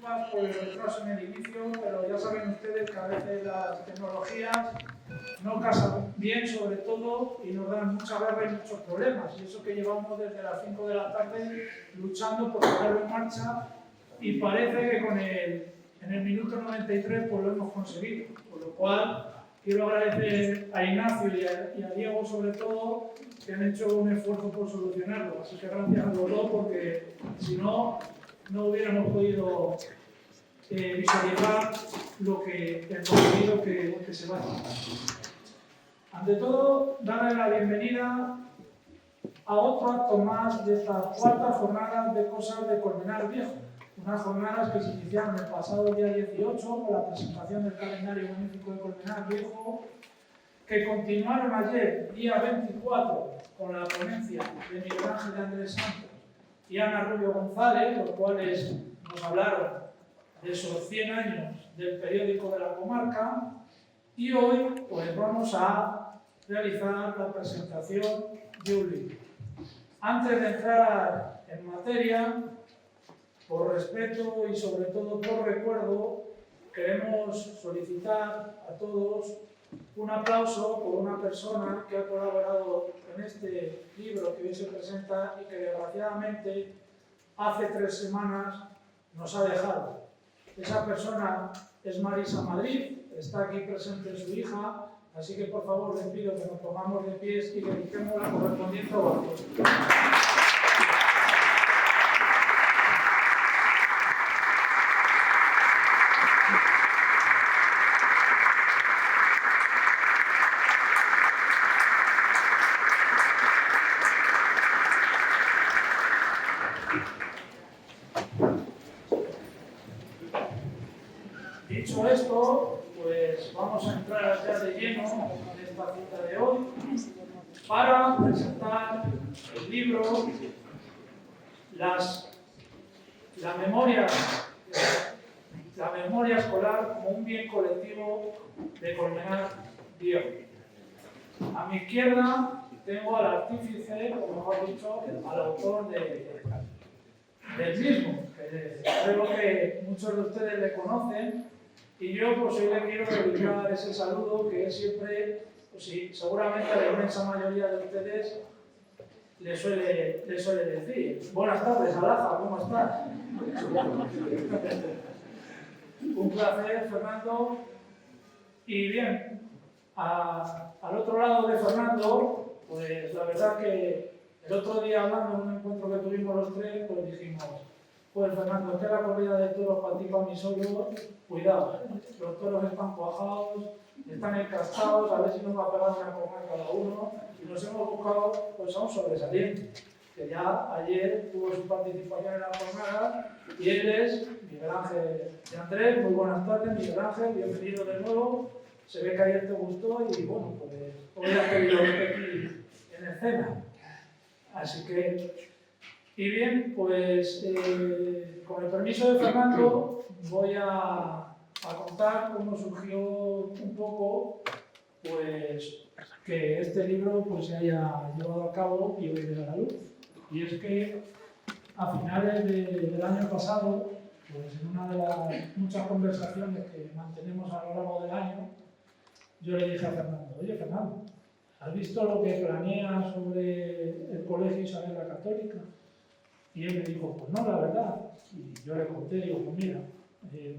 disculpas por el retraso en el inicio, pero ya saben ustedes que a veces las tecnologías no casan bien, sobre todo, y nos dan mucha guerra y muchos problemas. Y eso que llevamos desde las 5 de la tarde luchando por ponerlo en marcha, y parece que en el minuto 93 pues lo hemos conseguido. Por lo cual, quiero agradecer a Ignacio y a Diego, sobre todo, que han hecho un esfuerzo por solucionarlo. Así que gracias a los dos, porque si no, no hubiéramos podido visualizar el contenido que se va a hacer. Ante todo, darle la bienvenida a otro acto más de estas cuartas jornadas de Cosas de Colmenar Viejo. Unas jornadas que se iniciaron el pasado día 18 con la presentación del calendario municipal de Colmenar Viejo, que continuaron ayer, día 24, con la ponencia de Miguel Ángel de Andrés Santos y Ana Rubio González, los cuales nos hablaron de esos 100 años del periódico de la comarca, y hoy pues vamos a realizar la presentación de un libro. Antes de entrar en materia, por respeto y sobre todo por recuerdo, queremos solicitar a todos un aplauso por una persona que ha colaborado en este libro que hoy se presenta y que desgraciadamente hace 3 semanas nos ha dejado. Esa persona es Marisa Madrid, está aquí presente su hija, así que por favor les pido que nos pongamos de pies y que dediquemos la correspondiente ovación. Dicho esto, pues vamos a entrar ya de lleno en esta cita de hoy para presentar el libro la memoria escolar como un bien colectivo de Colmenar Viejo. A mi izquierda tengo al artífice, o mejor dicho, al autor del mismo, que creo que muchos de ustedes le conocen. Y yo pues hoy le quiero dedicar ese saludo que él siempre, pues sí, seguramente a la inmensa mayoría de ustedes le suele decir. Buenas tardes, Alaja, ¿cómo estás? Un placer, Fernando. Y bien, al otro lado de Fernando, pues la verdad que el otro día hablando en un encuentro que tuvimos los tres, pues dijimos, pues Fernando, que la corrida de toros para ti, para mí solo, cuidado, los toros están cuajados, están encastados, a ver si nos va a pegar una cornada cada uno, y nos hemos buscado pues a un sobresaliente, que ya ayer tuvo su participación en la jornada, y él es Miguel Ángel de Andrés. Muy buenas tardes, Miguel Ángel, bienvenido de nuevo. Se ve que ayer te gustó y bueno, pues hoy has querido verte aquí en escena. Así que, y bien, pues con el permiso de Fernando voy a contar cómo surgió un poco pues que este libro pues se haya llevado a cabo y hoy vea la luz. Y es que a finales del año pasado, pues en una de las muchas conversaciones que mantenemos a lo largo del año, yo le dije a Fernando, oye Fernando, ¿has visto lo que planea sobre el Colegio Isabel la Católica? Y él me dijo, pues no, la verdad. Y yo le conté, digo, pues mira,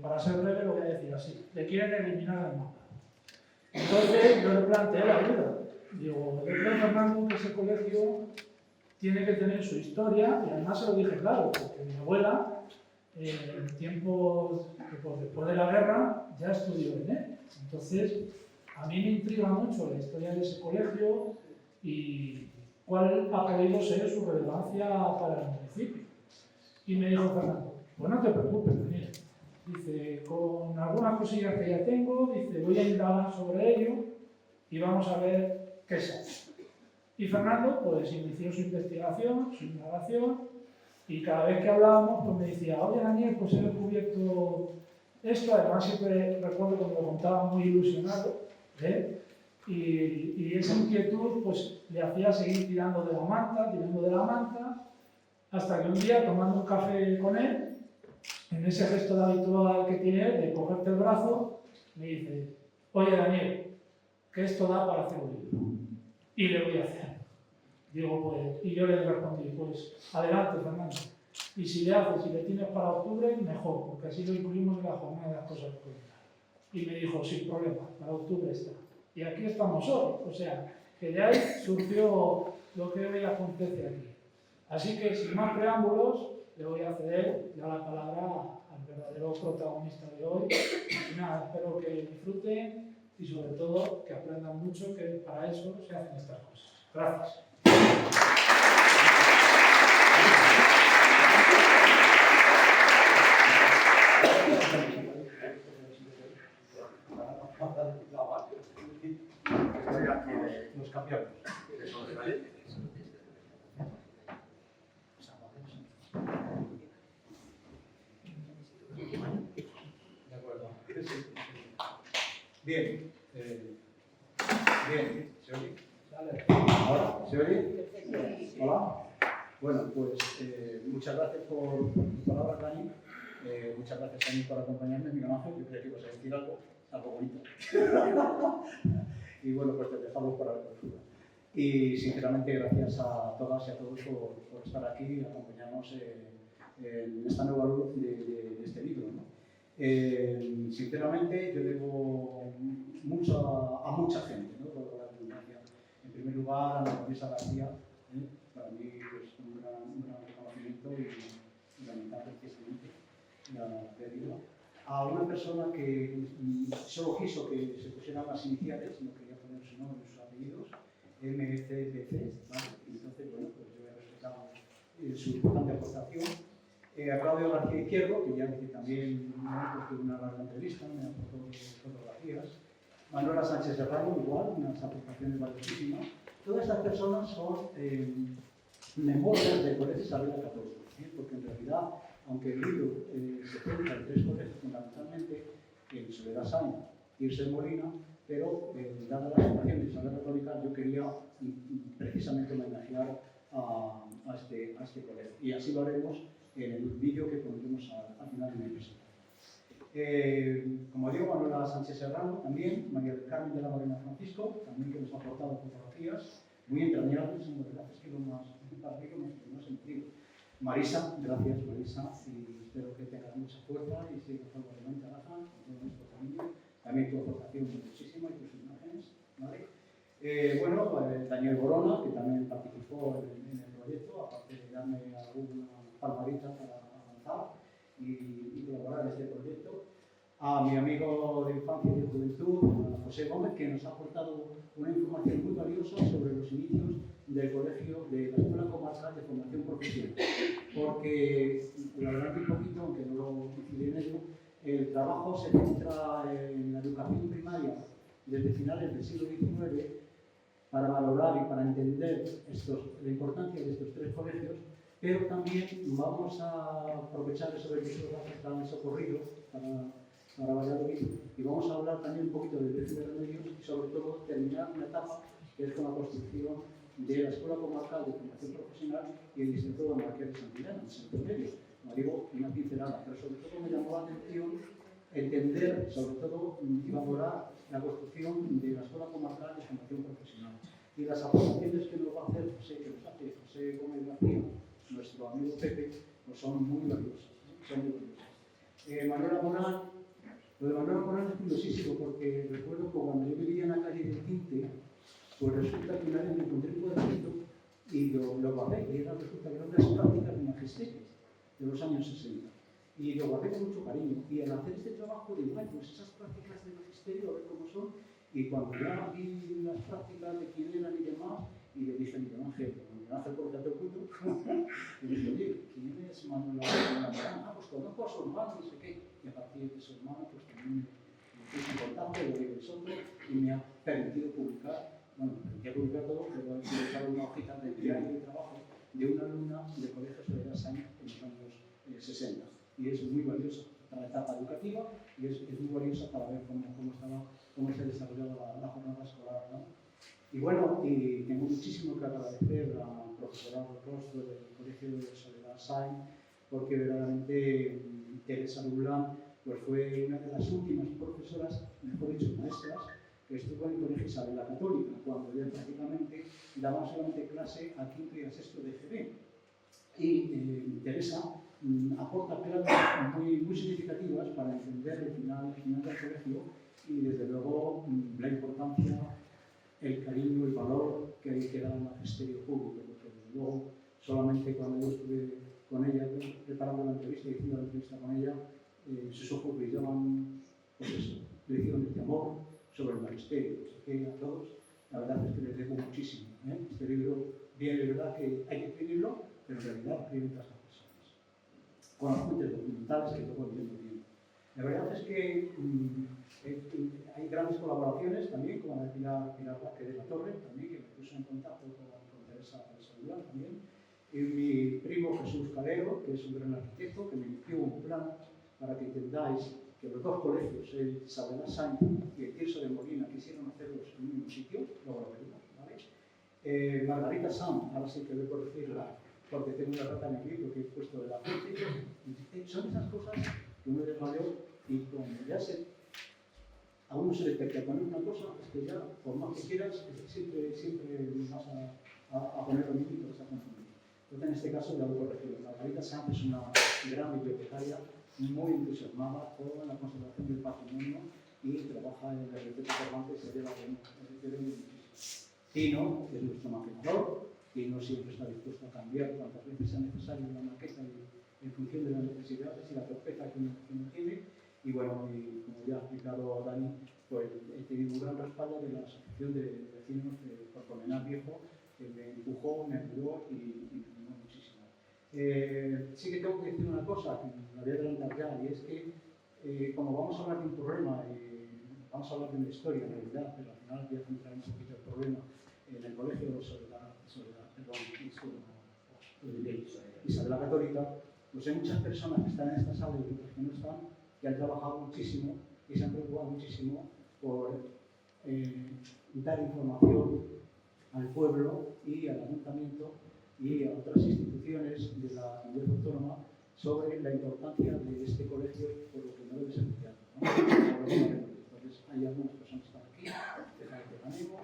para ser breve lo voy a decir así, le quieren eliminar el mapa. Entonces yo le planteé la duda. Digo, yo creo, Fernando, que ese colegio tiene que tener su historia, y además se lo dije claro, porque mi abuela, en tiempos después de la guerra, ya estudió en él. Entonces, a mí me intriga mucho la historia de ese colegio y cuál ha podido ser su relevancia para el municipio. Y me dijo Fernando, pues no te preocupes, mira. Dice, con algunas cosillas que ya tengo, dice, voy a indagar sobre ello y vamos a ver qué sale. Y Fernando, pues inició su investigación, su indagación, y cada vez que hablábamos, pues me decía, oye Daniel, pues he descubierto esto. Además siempre recuerdo cuando lo contaba muy ilusionado, y esa inquietud pues le hacía seguir tirando de la manta, hasta que un día, tomando un café con él, en ese gesto habitual que tiene de cogerte el brazo, me dice, oye Daniel, que esto da para hacer un libro. Y le voy a hacer. Digo, pues, y yo le respondí, pues, adelante, Fernando. Y si le haces, si le tienes para octubre, mejor, porque así lo incluimos en la jornada de las cosas públicas. Y me dijo, sin problema, para octubre está. Y aquí estamos hoy, o sea, que de ahí surgió lo que hoy acontece aquí. Así que, sin más preámbulos, le voy a ceder ya la palabra al verdadero protagonista de hoy. Y nada, espero que disfruten y sobre todo que aprendan mucho, que para eso se hacen estas cosas. Gracias. Nos cambiamos. De acuerdo. Bien. Bien. ¿Se oye? ¿Ahora? ¿Se oye? Hola. Bueno, pues muchas gracias por tus palabras, Dani. Muchas gracias también por acompañarme, Miguel Ángel. Yo creía que ibas a decir algo bonito. Y bueno, pues te dejamos para la clausura. Y sinceramente gracias a todas y a todos por estar aquí y acompañarnos en esta nueva luz de este libro, ¿no? Sinceramente yo debo mucho a mucha gente, ¿no? Por la redundancia. En primer lugar a la Teresa García, para mí pues, un gran reconocimiento y lamentar recientemente la pérdida. A una persona que solo quiso que se pusieran las iniciales, no quería poner su nombre y sus apellidos, MCBC, ¿vale? Entonces, bueno, pues yo he respetado su importante aportación. A Claudio García Izquierdo, que ya que también pues, tuve una larga entrevista, me aportó fotografías. Manuela Sánchez Serrano, igual, unas aportaciones valiosísimas. Todas estas personas son memorias del Colegio Isabel Católica, porque en realidad, aunque el libro se centra en tres colegios fundamentalmente, en Soledad Sáenz y Irse Molina, pero dada la situación de Isabel Católica, yo quería precisamente homenajear a este colegio. Y así lo haremos en el vídeo que pondremos al final de mi presentación. Como digo, Manuela Sánchez Serrano también, María del Carmen de la Morena Francisco, también que nos ha aportado fotografías muy entrañables, en verdad es que lo más sentido. Marisa, gracias Marisa, y espero que tengas mucha fuerza y sigas adelante, Rafa, con todo nuestro cariño. También tu aportación muchísima y tus imágenes, ¿vale? Daniel Borona, que también participó en el proyecto, aparte de darme alguna palmadita para avanzar y colaborar en este proyecto. A mi amigo de infancia y de juventud, a José Gómez, que nos ha aportado una información muy valiosa sobre los inicios del colegio, de la Escuela Comarcal de Formación Profesional. Porque, lo adelanto un poquito, aunque no lo incidiré en ello, el trabajo se centra en la educación primaria desde finales del siglo XIX para valorar y para entender la importancia de estos tres colegios, pero también vamos a aprovechar esos recursos que están socorridos para Valladolid y vamos a hablar también un poquito del precio de remedios y sobre todo terminar una etapa que es con la construcción de la Escuela Comarcal de Formación Profesional y el Distrito de Marqués de Santillana, en Santo Medio. Como digo, una pincelada, pero sobre todo me llamó la atención entender, sobre todo, y valorar la construcción de la Escuela Comarcal de Formación Profesional. Y las aportaciones que nos va a hacer José Gómez García, nuestro amigo Pepe, pues son muy valiosas. Manuela Morán, lo de Manuela Morán es curiosísimo porque recuerdo que cuando yo vivía en la calle del Tinte, pues resulta que una vez me encontré un cuadernito y lo guardé, y resulta que eran unas prácticas de magisterio de los años 60. Y lo guardé con mucho cariño. Y al hacer este trabajo digo, bueno, pues esas prácticas de magisterio, a ver cómo son. Y cuando ya vi las prácticas de quién eran y demás, y le dije a Miguel Ángel, por tanto oculto, y le dije, oye, ¿quién es Manuela Morán? Pues conozco a su hermano, no sé qué. Y a partir de su hermano, pues también me puse en contacto, lo vi vosotros, y me ha permitido publicar, bueno, me permitía publicar todo, pero he utilizado una hojita de diario de trabajo de una alumna del Colegio Soledad Sáenz en los años 60. Y es muy valiosa para la etapa educativa y es muy valiosa para ver cómo se desarrollaba la jornada escolar, ¿no? Y bueno, y tengo muchísimo que agradecer al profesorado rostro del Colegio de Soledad Sáenz porque verdaderamente Teresa Rulán pues fue una de las últimas profesoras, mejor dicho, maestras, que estuvo en el Colegio Isabel la Católica, cuando ya prácticamente daba solamente clase a quinto y a sexto de GB. Y Teresa aporta claves muy significativas para entender el final del colegio y, desde luego, la importancia, el cariño, el valor que hay que dar al magisterio público, porque, desde luego, solamente cuando yo estuve con ella, preparando la entrevista y haciendo la entrevista con ella, sus ojos brillaban, pues eso, lecciones de amor sobre el magisterio. O sea, que a todos, la verdad es que les debo muchísimo. Este libro, bien, es verdad que hay que escribirlo, pero en realidad escriben otras personas, con las fuentes documentales que luego entiendo bien. La verdad es que hay grandes colaboraciones también, como la de Pilar Vázquez de la Torre, también, que me puso en contacto con Teresa Rulán también. Y mi primo Jesús Calero, que es un gran arquitecto, que me inició un plan para que entendáis que los dos colegios, el Isabel Sainz y el Tirso de Molina, quisieron hacerlos en un mismo sitio, luego lo veremos, ¿vale? Margarita Sanz, ahora sí que voy a corregirla, porque tengo una rata en el libro que he puesto de la fuente. Son esas cosas que uno es mayor y cuando ya a uno se le pega poner una cosa, es que ya, por más que quieras, siempre vas a poner lo mismo y te vas a confundir. Entonces, en este caso, ya voy a corregirlo. Margarita Sanz es una gran bibliotecaria, muy entusiasmada con la conservación del patrimonio y trabaja en el biblioteca Cervantes, se lleva muchísimo. Tino es nuestro maquinador, Tino siempre está dispuesto a cambiar cuantas veces sea necesario una maqueta en función de las necesidades y la torpeza que uno tiene. Y bueno, como ya ha explicado Dani, pues he tenido un gran respaldo de la Asociación de Vecinos de Porcomenar Viejo, que me empujó, me ayudó y me animó muchísimo. Sí que tengo que decir una cosa, que la voy a adelantar ya, y es que como vamos a hablar de un problema, vamos a hablar de una historia en realidad, pero al final voy a centrar un poquito el problema en el colegio Isabel la Católica, pues hay muchas personas que están en esta sala y otras que no están, que han trabajado muchísimo y se han preocupado muchísimo por dar información al pueblo y al ayuntamiento y a otras instituciones de la comunidad autónoma sobre la importancia de este colegio, por lo que no debe ser olvidado, ¿no? Entonces, hay algunas personas que están aquí, de Jaén de Ganemo,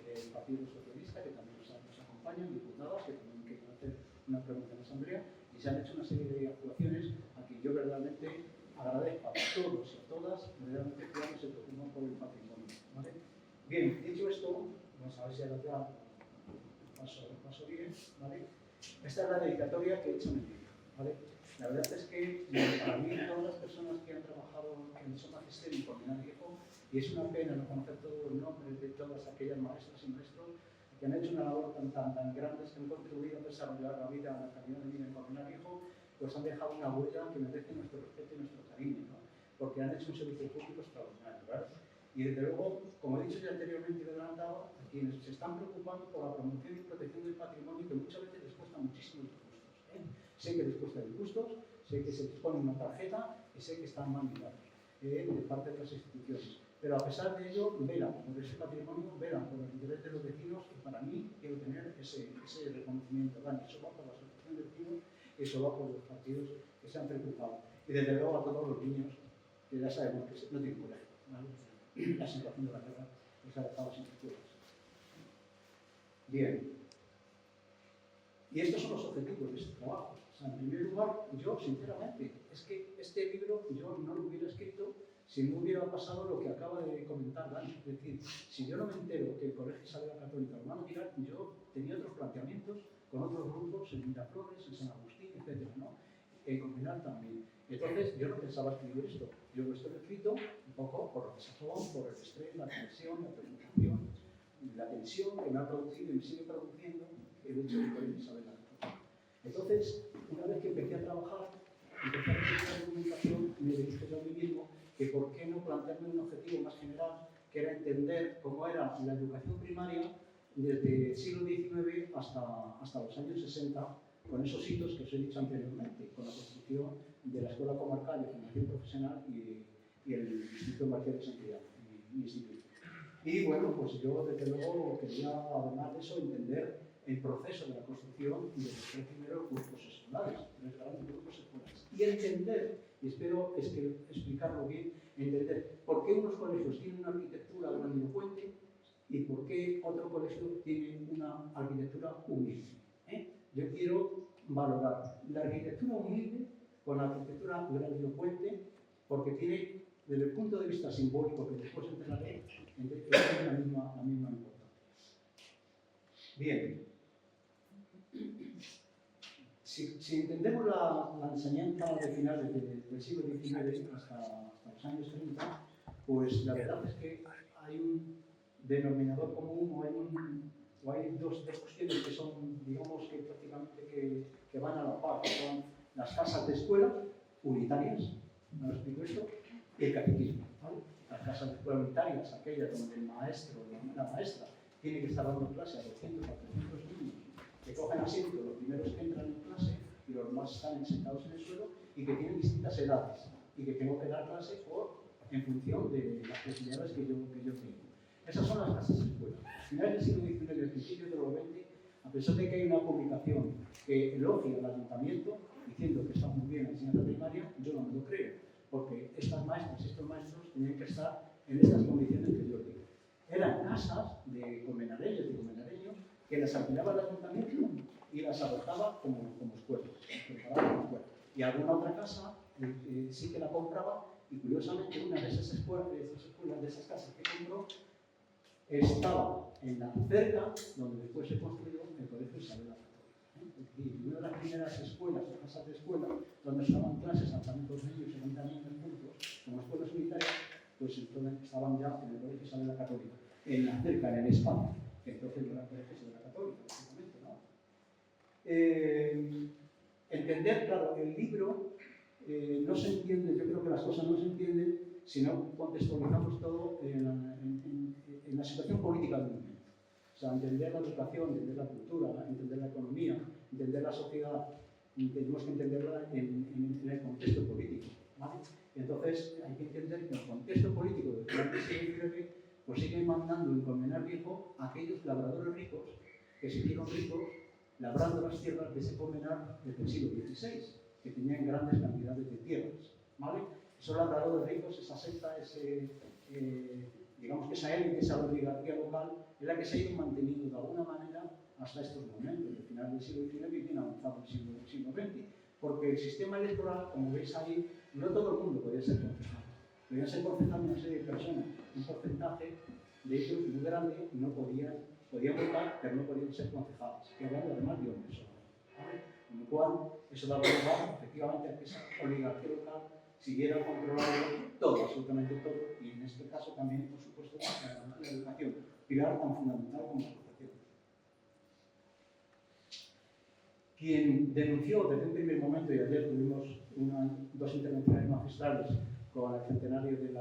del Partido Socialista, que también nos acompañan, diputadas, que también quieren hacer una pregunta en la Asamblea, y se han hecho una serie de actuaciones a que yo verdaderamente agradezco a todos y a todas, verdaderamente que se preocupan por el patrimonio, ¿vale? Bien, dicho esto, vamos a ver si ahora ya paso bien, ¿vale? Esta es la dedicatoria que he hecho en el libro, ¿vale? La verdad es que para mí todas las personas que han trabajado en el magisterio en Porcomenar Viejo, y es una pena no conocer todos los nombres de todas aquellas maestras y maestros que han hecho una labor tan grande, que han contribuido a desarrollar la vida, la calidad de vida en Porcomenar Viejo, pues han dejado una huella que merece nuestro respeto y nuestro cariño, ¿no? Porque han hecho un servicio público extraordinario, ¿verdad? Y desde luego, como he dicho ya anteriormente y lo he adelantado, a quienes se están preocupando por la promoción y protección del patrimonio, que muchas veces les cuesta muchísimos recursos, ¿eh? Sé que les cuesta disgustos, sé que se les pone una tarjeta y sé que están mal mirados de parte de las instituciones. Pero a pesar de ello, velan por ese patrimonio, velan por el interés de los vecinos, y para mí quiero tener ese reconocimiento. Dani, eso va por la Asociación de Vecinos, eso va por los partidos que se han preocupado. Y desde luego a todos los niños, que ya sabemos que no tienen colegio, ¿vale? La situación de la guerra les ha dejado sin escuelas. Bien. Y estos son los objetivos de este trabajo. O sea, en primer lugar, yo, sinceramente, es que este libro yo no lo hubiera escrito si no hubiera pasado lo que acaba de comentar Dani. Es decir, si yo no me entero que el Colegio Isabel la Católica lo van a tirar, yo tenía otros planteamientos con otros grupos en Miraflores, en San Agustín, etc., ¿no? En Comunal también. Entonces, yo no pensaba escribir esto. Yo lo estoy escrito un poco por la desazón, por el estrés, la tensión, la preocupación, la tensión que me ha producido y me sigue produciendo el hecho de Colegio Isabel la Católica. Entonces, una vez que empecé a trabajar, empecé a hacer la documentación, me dije yo a mí mismo que por qué no plantearme un objetivo más general, que era entender cómo era la educación primaria desde el siglo XIX hasta los años 60, con esos hitos que os he dicho anteriormente, con la construcción de la Escuela Comarcal de Formación Profesional y el Instituto Marcial de Sanidad, mi instituto. Y bueno, pues yo desde luego quería, además de eso, entender el proceso de la construcción de los tres primeros grupos escolares, tres grandes grupos escolares. Y entender, y espero explicarlo bien, entender por qué unos colegios tienen una arquitectura grandilocuente y por qué otro colegio tiene una arquitectura humilde. Yo quiero valorar la arquitectura humilde con la arquitectura grandilocuente porque tiene, desde el punto de vista simbólico que después entenderé, tiene la misma importancia. Bien. Si entendemos la enseñanza de finales del siglo XIX hasta los años 30, pues la verdad es que hay un denominador común o hay dos cuestiones que son, digamos, que prácticamente que van a la par, que son las casas de escuela unitarias, ¿no lo explico esto? Y el catequismo, ¿vale? Las casas de escuela unitarias, aquellas donde el maestro o la maestra tiene que estar dando clase a 200 a 300 niños que cogen asiento, los primeros que entran en clase y los demás están sentados en el suelo y que tienen distintas edades y que tengo que dar clase en función de las posibilidades que yo tengo. Esas son las casas de escuela. A finales del siglo XIX y al principio del siglo XX, a pesar de que hay una publicación que elogia al ayuntamiento diciendo que está muy bien la enseñanza primaria, yo no me lo creo, porque estas maestras y estos maestros tenían que estar en estas condiciones que yo digo. Eran casas de comenareños y comenareños que las alquilaba el ayuntamiento y las adoptaba como escuelas, y alguna otra casa sí que la compraba, y curiosamente una de esas escuelas, de esas casas que compró, estaba en la cerca donde después se construyó el Colegio Isabel la Católica. Es decir, una de las primeras escuelas o casas de escuela donde estaban clases hasta 2 niños y 70 niños juntos, como escuelas unitarias, pues entonces estaban ya en el Colegio Isabel la Católica, en la cerca, en el espacio, que entonces no era el Colegio Isabel la Católica, básicamente, ¿no? Entender, claro, el libro no se entiende, yo creo que las cosas no se entienden si no contextualizamos todo en la situación política del momento. O sea, entender la educación, entender la cultura, entender la economía, entender la sociedad, tenemos que entenderla en el contexto político, ¿vale? Entonces, hay que entender que el contexto político del siglo XIX pues sigue mandando en Colmenar Viejo a aquellos labradores ricos que se hicieron ricos labrando las tierras de ese Colmenar desde el siglo XVI, que tenían grandes cantidades de tierras, ¿vale? Esos labradores ricos, esa secta, digamos que esa élite, esa oligarquía local, es la que se ha ido manteniendo de alguna manera hasta estos momentos, del final del siglo XIX y bien avanzado el siglo XX. Porque el sistema electoral, como veis ahí, no todo el mundo podía ser concejal. Podían ser concejal una serie de personas, un porcentaje de ellos muy grande no podían votar, pero no podían ser concejales, que hablando además de hombres solamente, ¿vale? Con lo cual, eso daba lugar efectivamente a que esa oligarquía local siguiera controlando todo, absolutamente todo, y en este caso también, por supuesto, la educación, pilar tan fundamental como la educación. Quien denunció desde un primer momento, y ayer tuvimos dos intervenciones magistrales con el centenario de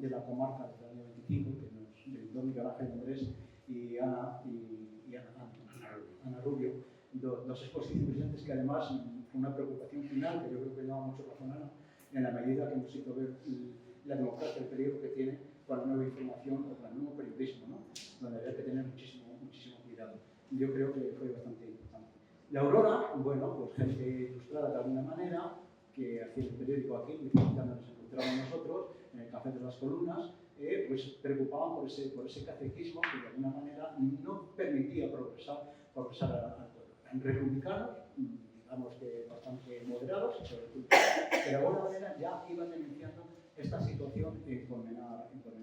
la comarca del año 25, que nos brindó Miguel Ángel Andrés y Ana Rubio, dos exposiciones presentes que además fue una preocupación final, que yo creo que llama mucho razón Ana, en la medida que hemos ido ver la democracia, el peligro que tiene con la nueva información o con el nuevo periodismo, ¿no? Donde había que tener muchísimo cuidado. Yo creo que fue bastante importante. La Aurora, bueno, pues gente ilustrada de alguna manera, que hacía el periódico aquí, y nos encontrábamos nosotros, en el Café de las Columnas, pues preocupaban por ese catequismo que de alguna manera no permitía progresar al pueblo. En republicanos, digamos que bastante moderados, pero de alguna manera ya iban denunciando esta situación en Colmenar Viejo.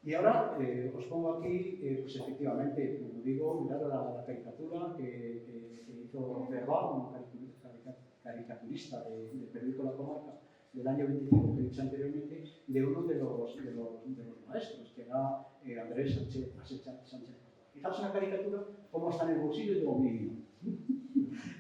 Y ahora os pongo aquí, pues efectivamente, como digo, mirad la caricatura que hizo Verbal, un caricaturista del periódico La Comarca del año 25, que he dicho anteriormente, de uno de los maestros, que era Andrés Sánchez. Fijaos en la caricatura cómo está en el bolsillo de un niño.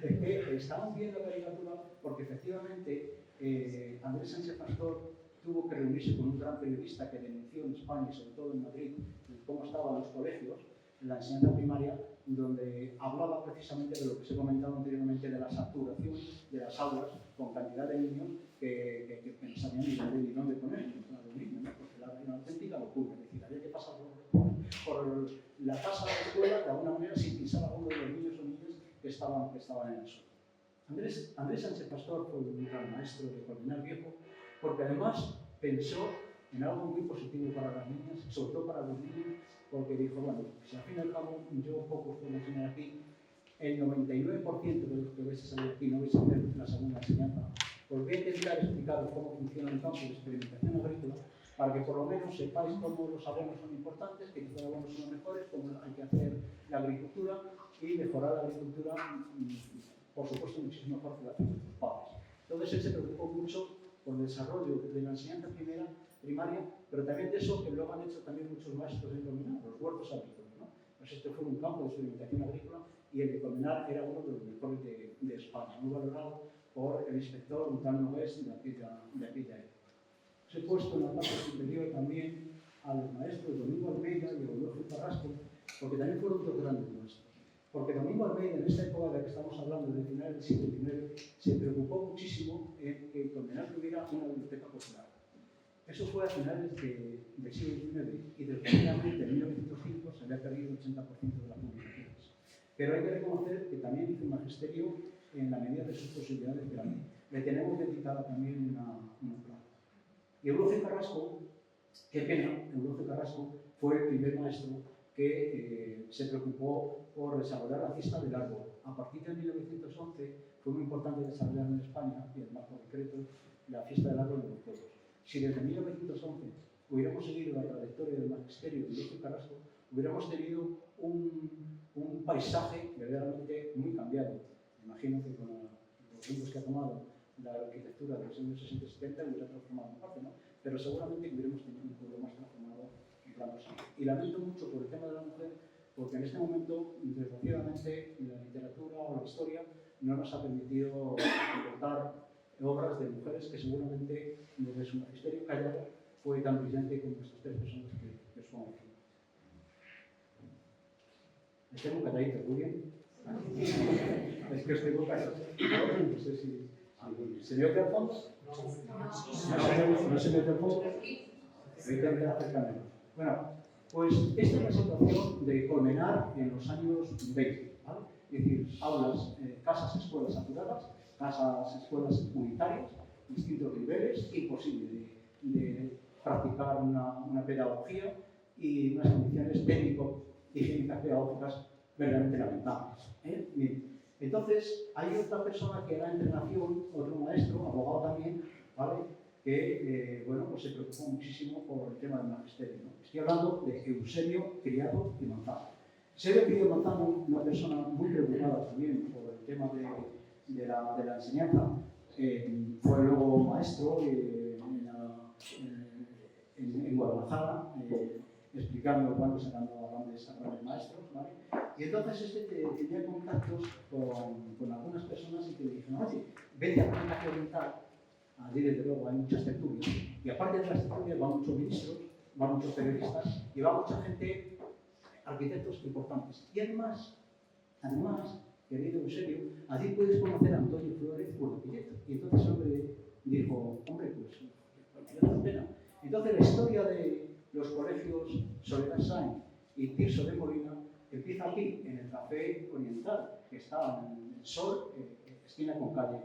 Es que estamos viendo la caricatura porque efectivamente Andrés Sánchez Pastor tuvo que reunirse con un gran periodista que denunció en España y sobre todo en Madrid cómo estaban los colegios en la enseñanza primaria, donde hablaba precisamente de lo que se comentaba anteriormente, de la saturación de las aulas con cantidad de niños que pensarían ni dónde poner, ¿no? Porque era una auténtica locura. Es decir, había que pasar por la casa de la escuela de alguna manera sin pisar a alguno de los niños o niñas que estaban en el suelo. Andrés Sánchez Pastor fue un gran maestro de Colmenar Viejo porque además pensó en algo muy positivo para las niñas, sobre todo para los niños, porque dijo, bueno, si al fin y al cabo yo poco puedo enseñar aquí, el 99% de los que vais a salir aquí no vais a hacer la segunda enseñanza, pues voy a intentar explicaros cómo funciona el campo de experimentación agrícola para que por lo menos sepáis cómo los abonos son importantes, que los abonos son los mejores, cómo hay que hacer la agricultura y mejorar la agricultura, por supuesto, muchísimo mejor que la de sus padres. Entonces él se preocupó mucho por el desarrollo de la enseñanza primaria, pero también de eso que luego han hecho también muchos maestros en Colmenar, los huertos agrícolas, ¿no? Pues este fue un campo de experimentación agrícola y el de Colmenar era uno de los mejores de España, muy valorado por el inspector Untán Nogués de aquella época. Os he puesto en la parte superior también a los maestros Domingo Almeida y Eulogio Carrasco, porque también fueron dos grandes maestros. Porque Domingo Almeida, en esta época de la que estamos hablando, del final del siglo XIX, se preocupó muchísimo en que Colmenar tuviera una biblioteca popular. Eso fue a finales del siglo XIX y desgraciadamente en 1905 se había perdido el 80% de las publicaciones. Pero hay que reconocer que también hizo un magisterio en la medida de sus posibilidades grandes. Le tenemos dedicada también una plaza. Y Eulogio Carrasco, qué pena, Eulogio Carrasco fue el primer maestro que se preocupó por desarrollar la fiesta del árbol. A partir de 1911 fue muy importante desarrollar en España, y además por decreto, la fiesta del árbol de los pueblos. Si desde 1911 hubiéramos seguido la trayectoria del magisterio de Eulogio Carrasco, hubiéramos tenido un paisaje verdaderamente muy cambiado. Imagino que con los rumbos que ha tomado la arquitectura de los años 60 y 70 hubiera transformado en parte, ¿no? Pero seguramente hubiéramos tenido un pueblo más transformado en planos. Y lamento mucho por el tema de la mujer, porque en este momento, desgraciadamente, la literatura o la historia no nos ha permitido aportar obras de mujeres que seguramente desde su magisterio callado fue tan brillante como estas tres personas que os pongo aquí. ¿Les tengo calladito, muy bien? Es que os tengo callado. No sé si... ¿Se me oye al fondo? ¿No se me oye al fondo? Ahorita me acercarme. Bueno, pues esta es la situación de Colmenar en los años 20, ¿vale? Es decir, aulas, casas, escuelas saturadas, casas, escuelas unitarias, distintos niveles, imposible de practicar una pedagogía y unas condiciones técnico-higiénicas pedagógicas verdaderamente lamentables. Bien. Entonces, hay otra persona que era entrenación, otro maestro, abogado también, ¿vale? Que bueno, pues se preocupó muchísimo por el tema del magisterio, ¿no? Estoy hablando de Eusebio Criado y Manzano. Eusebio Criado y Manzano, una persona muy preocupada también por el tema de la enseñanza, fue luego maestro en Guadalajara, explicando cuándo se ganó a grandes maestros, ¿vale? Y entonces tenía contactos con algunas personas y que le dijeron, oye, vete a Francia Oriental. Allí, desde luego, hay muchas tertulias. Y aparte de las tertulias, van muchos ministros, van muchos periodistas y va mucha gente, arquitectos importantes. Y además, querido Eusebio, allí puedes conocer a Antonio Flores Urdaneta. Y entonces el hombre dijo, hombre, pues merece la pena. Entonces la historia de los colegios Soledad Sainz y Tirso de Molina empieza aquí, en el Café Oriental, que está en el Sol, esquina con calle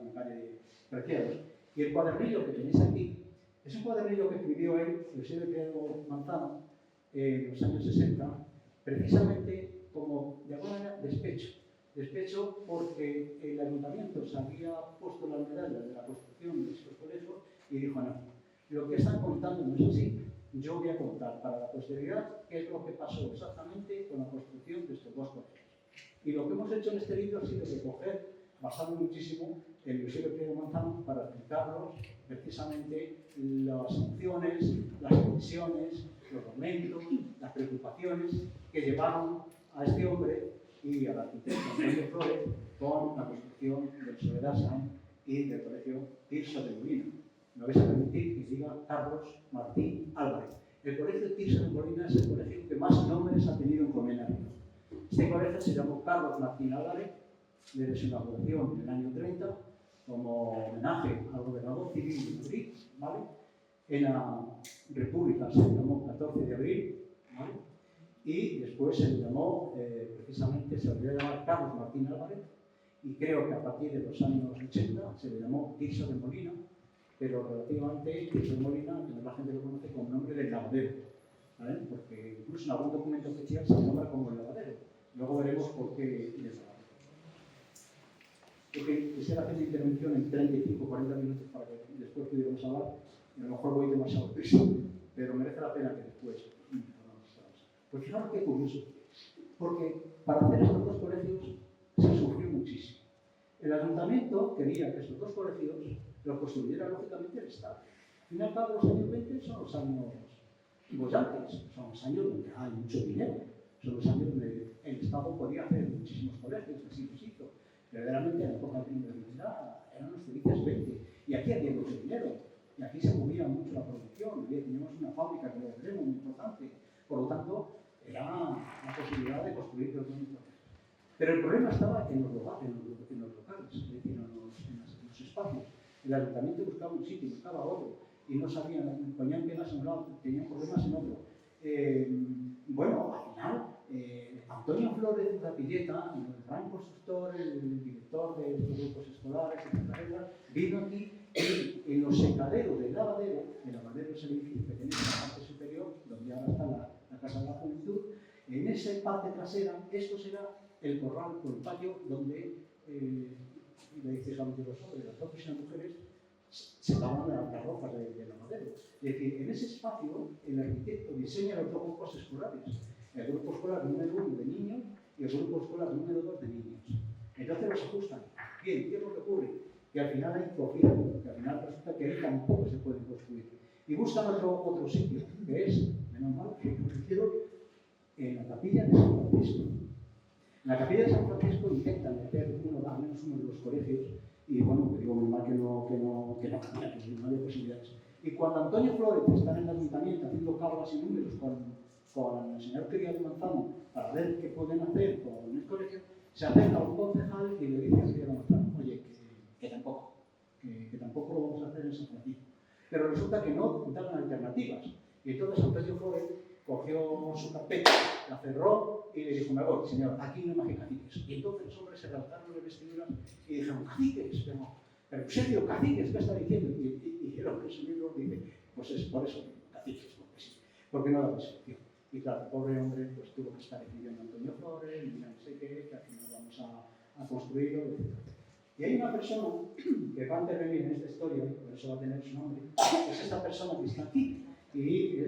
Preciados. Y el cuadernillo que tenéis aquí es un cuadernillo que escribió él, Eusebio Criado Manzano, en los años 60, precisamente como de alguna manera despecho porque el ayuntamiento se había puesto la medalla de la construcción de estos colegios y dijo, no, lo que están contando no es así, yo voy a contar para la posteridad qué es lo que pasó exactamente con la construcción de estos dos colegios. Y lo que hemos hecho en este libro ha sido recoger, basado muchísimo en Eusebio Criado Manzano, para explicarnos precisamente las opciones, las tensiones, los momentos, las preocupaciones que llevaron a este hombre y al arquitecto Antonio Flores con la construcción del Soledad Sainz y del colegio Tirso de Molina. Me vais a permitir que diga Carlos Martín Álvarez. El colegio Tirso de Molina es el colegio que más nombres ha tenido en Colmenar. Este colegio se llamó Carlos Martín Álvarez desde su inauguración en el año 30 como homenaje al gobernador civil de Madrid, ¿vale? En la República se llamó 14 de abril, ¿vale? y después se le llamó, precisamente se le olvidó llamar Carlos Martín Álvarez, y creo que a partir de los años 80 se le llamó Tirso de Molina, pero relativamente Tirso de Molina, la gente lo conoce como nombre del lavadero, ¿vale? Porque incluso en algún documento oficial se le nombra como el lavadero. Luego veremos por qué es lavadero. Yo quisiera hacer una intervención en 35 o 40 minutos para que después pudiéramos hablar, y a lo mejor voy demasiado prisa, pero merece la pena que después. Pues fijaros qué curioso, porque para hacer estos dos colegios se sufrió muchísimo. El ayuntamiento quería que estos dos colegios los construyera lógicamente el Estado. Al fin y al cabo, los años 20 son los años bollantes, son los años donde hay mucho dinero, son los años donde el Estado podía hacer muchísimos colegios, así los hizo. Verdaderamente en la época de la universidad eran los felices 20, y aquí había mucho dinero, y aquí se movía mucho la producción, y teníamos una fábrica que lo tenemos muy importante, por lo tanto, era la posibilidad de construir los colegios. Pero el problema estaba en los locales, es decir, en los espacios. El ayuntamiento buscaba un sitio, buscaba otro, y no sabían, ponían penas en un lado, tenían problemas en otro. Bueno, al final, Antonio Flores de la Pilleta, el gran constructor, el director de estos grupos escolares, etc., vino aquí y en los secaderos del lavadero, el lavadero es el edificio que tenéis en la parte superior, donde ahora está la Casa de la Juventud, en esa parte trasera, esto será el corral o el patio donde, le dice solamente los hombres, las hombres y las mujeres, se lavan las ropas del lavadero. Es decir, en ese espacio el arquitecto diseña los dos grupos escolares, el grupo escolar número 1 de niños y el grupo escolar número 2 de niños. Entonces los ajustan. Bien, ¿qué es lo que ocurre? Que al final hay conflicto, que al final resulta que ahí tampoco se puede construir. Y buscan otro sitio, que es, menos mal, que lo hicieron en la capilla de San Francisco. En la capilla de San Francisco intentan meter al menos uno de los colegios, y bueno, pues digo, muy mal que no cambian, que no había posibilidades. Y cuando Antonio Flores está en el ayuntamiento haciendo cábalas y números con el señor Criado Manzano para ver qué pueden hacer con el colegio, se acerca a un concejal y le dice a Criado Manzano, oye, que tampoco lo vamos a hacer en San Francisco. Pero resulta que no dan alternativas. Y entonces Antonio Flores cogió su carpeta, la cerró y le dijo, me voy, señor, aquí no hay más que caciques. Y entonces los hombres se rasgaron las vestiduras y dijeron, caciques, pero en serio, caciques, ¿qué está diciendo? Y el hombre señor dice, pues es por eso, caciques, porque sí, porque no da perspectiva. Y claro, el pobre hombre pues tuvo que estar escribiendo a Antonio Flores, y no sé qué, que al final vamos a construirlo, etc. Y hay una persona que va a intervenir en esta historia, y por eso va a tener su nombre, es esta persona que está aquí, y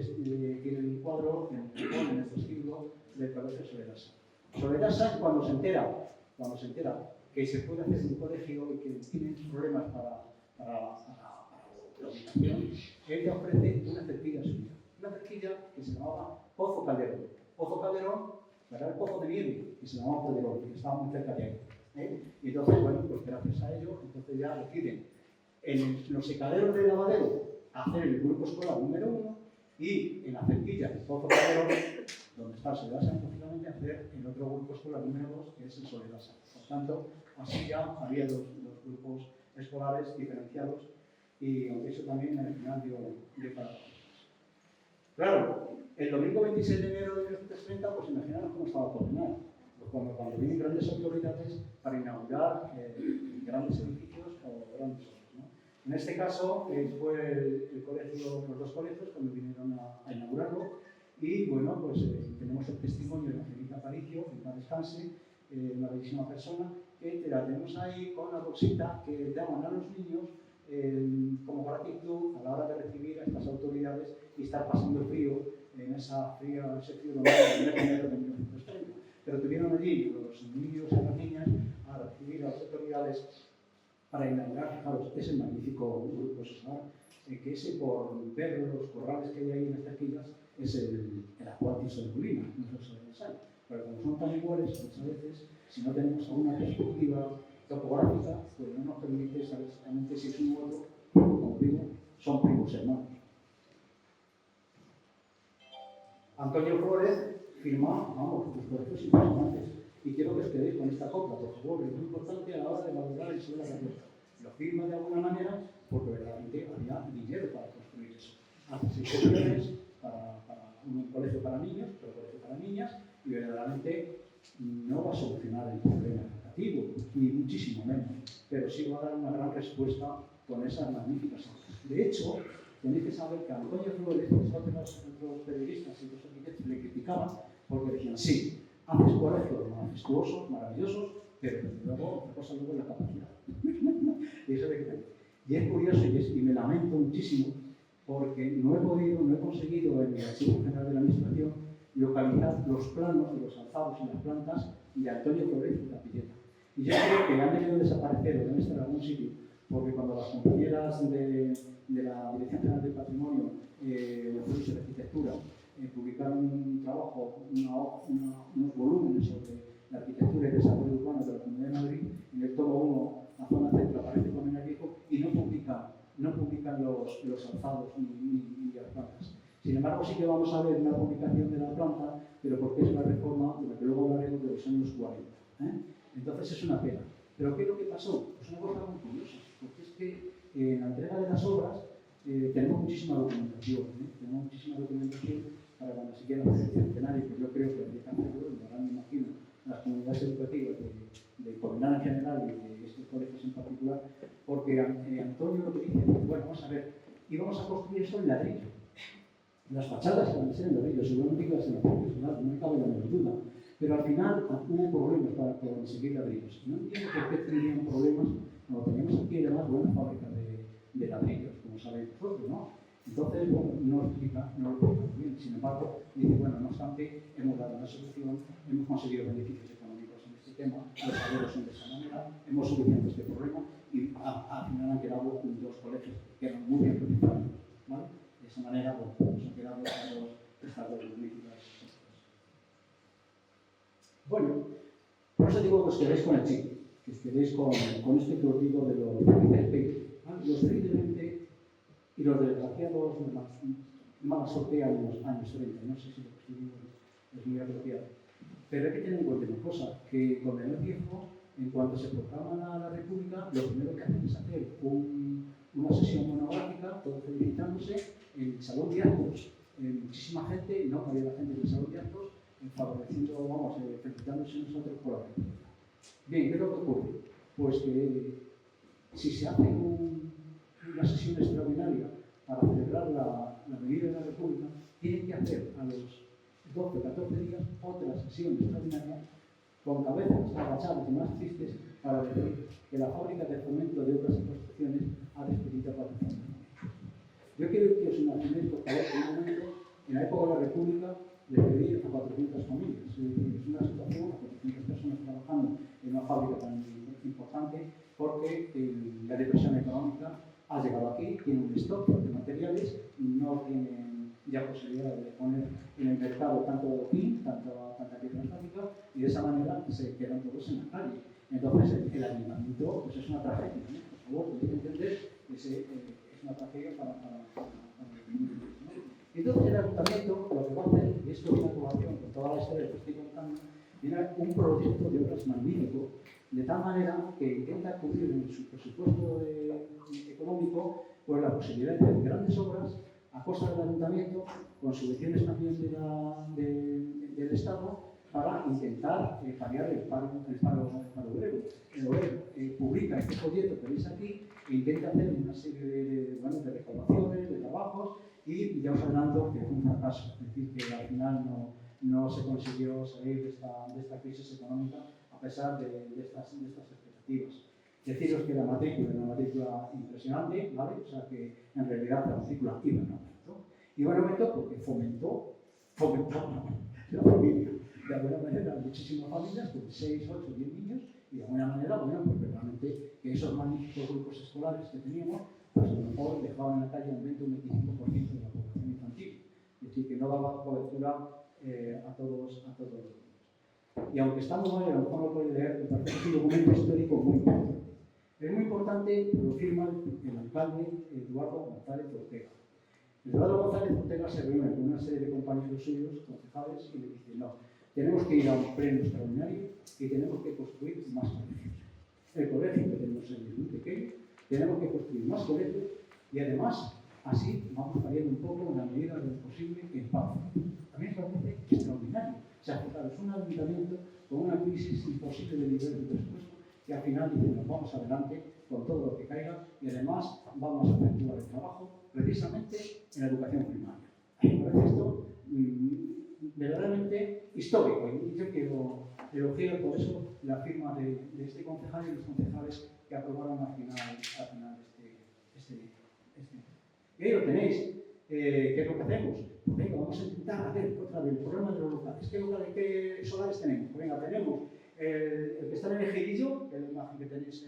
tiene un cuadro en este siglo del colegio Soledasa. Soledasa, cuando se entera que se puede hacer un colegio y que tienen problemas para la ubicación, él le ofrece una cerquilla suya. Una cerquilla que se llamaba Pozo Calderón. Pozo Calderón era el pozo de nieve, que se llamaba Calderón, que estaba muy cerca de ahí. Y entonces, bueno, pues gracias a ello, entonces ya deciden en los secaderos del lavadero hacer el grupo escolar número 1 y en la cerquilla del Pozo Calderón, donde está Soledasa, efectivamente, hacer el otro grupo escolar número 2, que es el Soledasa. Por tanto, así ya había dos grupos escolares diferenciados, y aunque eso también al final dio para todos. Claro, el domingo 26 de enero de 1930, pues imaginaros cómo estaba Copenhague, cuando vienen grandes autoridades para inaugurar grandes edificios o grandes obras, ¿no? En este caso fue el colegio, los dos colegios cuando vinieron a inaugurarlo, y bueno, pues tenemos el testimonio de Angelita Aparicio, que en descanse, una bellísima persona, que la tenemos ahí con la bolsita que daban a los niños como gratitud a la hora de recibir a estas autoridades y estar pasando frío en ese frío de enero de 1930. Pero tuvieron allí los niños y las niñas a recibir a las autoridades para inaugurar, fijaros, ese magnífico grupo escolar, que ese, por ver los corrales que hay ahí en las cerquillas, es el actual Tirso de Molina, no es el ensayo. Pero como son tan iguales, muchas veces, si no tenemos alguna perspectiva topográfica, pues no nos permite saber exactamente si es un u otro, porque, como digo, son primos hermanos. Antonio Flores firma, vamos, los colegios impresionantes, y quiero que os quedéis con esta copla, por favor, es muy importante a la hora de valorar el suelo de la costa. Lo firma de alguna manera porque verdaderamente había dinero para construir eso. Hace 6 millones para un colegio para niños, otro colegio para niñas, y verdaderamente no va a solucionar el problema educativo, ni muchísimo menos, pero sí va a dar una gran respuesta con esas magníficas obras. De hecho, tenéis que saber que a Antonio Flores, otros periodistas y los arquitectos le criticaban porque decían, sí, haces colegios majestuosos, maravillosos, pero luego, otra cosa luego es la capacidad. Y eso y es curioso y me lamento muchísimo porque no he conseguido en el Archivo General de la Administración localizar los planos de los alzados y las plantas de Antonio Flores y Capilleta. Y yo creo que han debido desaparecer o deben estar en algún sitio, porque cuando las compañeras de la Dirección General del Patrimonio de Arquitectura publicaron un trabajo, unos volúmenes sobre la arquitectura y desarrollo urbano de la Comunidad de Madrid, en el tomo 1, la zona centro aparece con el viejo y no publican los alzados ni las plantas. Sin embargo, sí que vamos a ver una publicación de la planta, pero porque es una reforma de la que luego hablaremos de los años 40. Entonces es una pena. ¿Pero qué es lo que pasó? Pues una cosa muy curiosa, porque es que en la entrega de las obras tenemos muchísima documentación. Tenemos muchísima documentación para cuando se quiera hacer el centenario, pues yo creo que habría que hacerlo, y ahora me imagino las comunidades educativas de Covenal en general y de estos colegios en particular, porque Antonio lo que dice, bueno, vamos a ver, íbamos a construir eso en ladrillo. Las fachadas van a ser en ladrillo, seguramente iban a ser en ladrillo, no me cabe la menor duda. Pero al final hubo problemas para conseguir ladrillos. No entiendo por qué tenían problemas cuando teníamos aquí además buena fábrica de ladrillos, como sabéis vosotros, ¿no? Entonces, bueno, no lo explica muy bien. Sin embargo, dice, bueno, no obstante, hemos dado una solución, hemos conseguido beneficios económicos en este tema, los salarios son de esa manera, hemos solucionado este problema y al final han quedado dos colegios que eran muy bien preparados, ¿vale? De esa manera, bueno, pues han quedado estas dos magníficas. Bueno, por eso digo que os quedéis con el chip, que os quedéis con este que os digo de los 20, los 20 y los desgraciados de mala suerte a los años 30. No sé si lo que digo es muy apropiado. Pero hay que tener en cuenta una cosa, que con el viejo, en cuanto se proclama la República, lo primero que hacen es hacer una sesión monográfica, todos felicitándose, en el Salón de Actos, muchísima gente, no cabía la gente del Salón de Actos, favoreciendo, vamos, felicitándose nosotros por la República. Bien, ¿qué es lo que ocurre? Pues que si se hace una sesión extraordinaria para celebrar la medida de la República, tienen que hacer a los 12 o 14 días otra sesión extraordinaria con cabezas agachadas y más tristes para decir que la fábrica de fomento de obras y construcciones ha despedido a 400 familias. Yo quiero que os imaginéis, por favor, en un momento, en la época de la República, despedir a 400 familias. Es decir, es una situación, 400 personas trabajando en una fábrica tan importante, porque la depresión económica ha llegado aquí, tiene un stock de materiales, no tienen ya posibilidad de poner en el mercado tanto adoquín, tanta piedra estática, y de esa manera se quedan todos en la calle. Entonces, el ayuntamiento pues es una tragedia, ¿no? Por favor, tenéis que entender que es una tragedia para el mundo, ¿no? Entonces, el ayuntamiento lo que va a hacer, y esto es una colaboración con toda la historia que estoy contando, tiene un proyecto de obras magnífico, de tal manera que intenta cubrir en su presupuesto económico pues la posibilidad de hacer grandes obras a costa del ayuntamiento, con subvenciones también del Estado, para intentar paliar el paro obrero. El obrero publica este folleto que veis aquí e intenta hacer una serie de reclamaciones, de trabajos, y ya os adelanto que fue un fracaso. Es decir, que al final no se consiguió salir de esta crisis económica a pesar de estas expectativas. Deciros que la matrícula es una matrícula impresionante, ¿vale? O sea que en realidad la matrícula iba en aumento. Iba en aumento porque fomentó la familia. De alguna manera, muchísimas familias con 6, 8, 10 niños, y de alguna manera, bueno, pues realmente que esos magníficos grupos escolares que teníamos, pues a lo mejor dejaban en la calle un 20 o un 25% de la población infantil. Es decir, que no daba cobertura a todos los niños. Y aunque estamos hoy, a lo mejor no podéis leer, me parece que es un documento histórico muy importante. Es muy importante, lo firma el alcalde Eduardo González Ortega. Eduardo González Ortega se reúne con una serie de compañeros suyos, concejales, y le dice, no, tenemos que ir a un pleno extraordinario y tenemos que construir más colegios. El colegio que tenemos es muy pequeño, tenemos que construir más colegios y además así vamos variando un poco en la medida de lo posible en paz. A mí me parece extraordinario. O sea, fijaros, un ayuntamiento con una crisis imposible de nivel de presupuesto que al final dicen, nos vamos adelante con todo lo que caiga y además vamos a efectuar el trabajo precisamente en la educación primaria. A mí me parece esto verdaderamente histórico y yo quiero elogiar por eso la firma de este concejal y los concejales que aprobaron al final este. Y ahí lo tenéis. ¿Qué es lo que hacemos? Pues venga, vamos a intentar a ver otra vez el problema de los locales. ¿Qué solares tenemos? Pues venga, tenemos el que está en el Ejidillo, que es la imagen que tenéis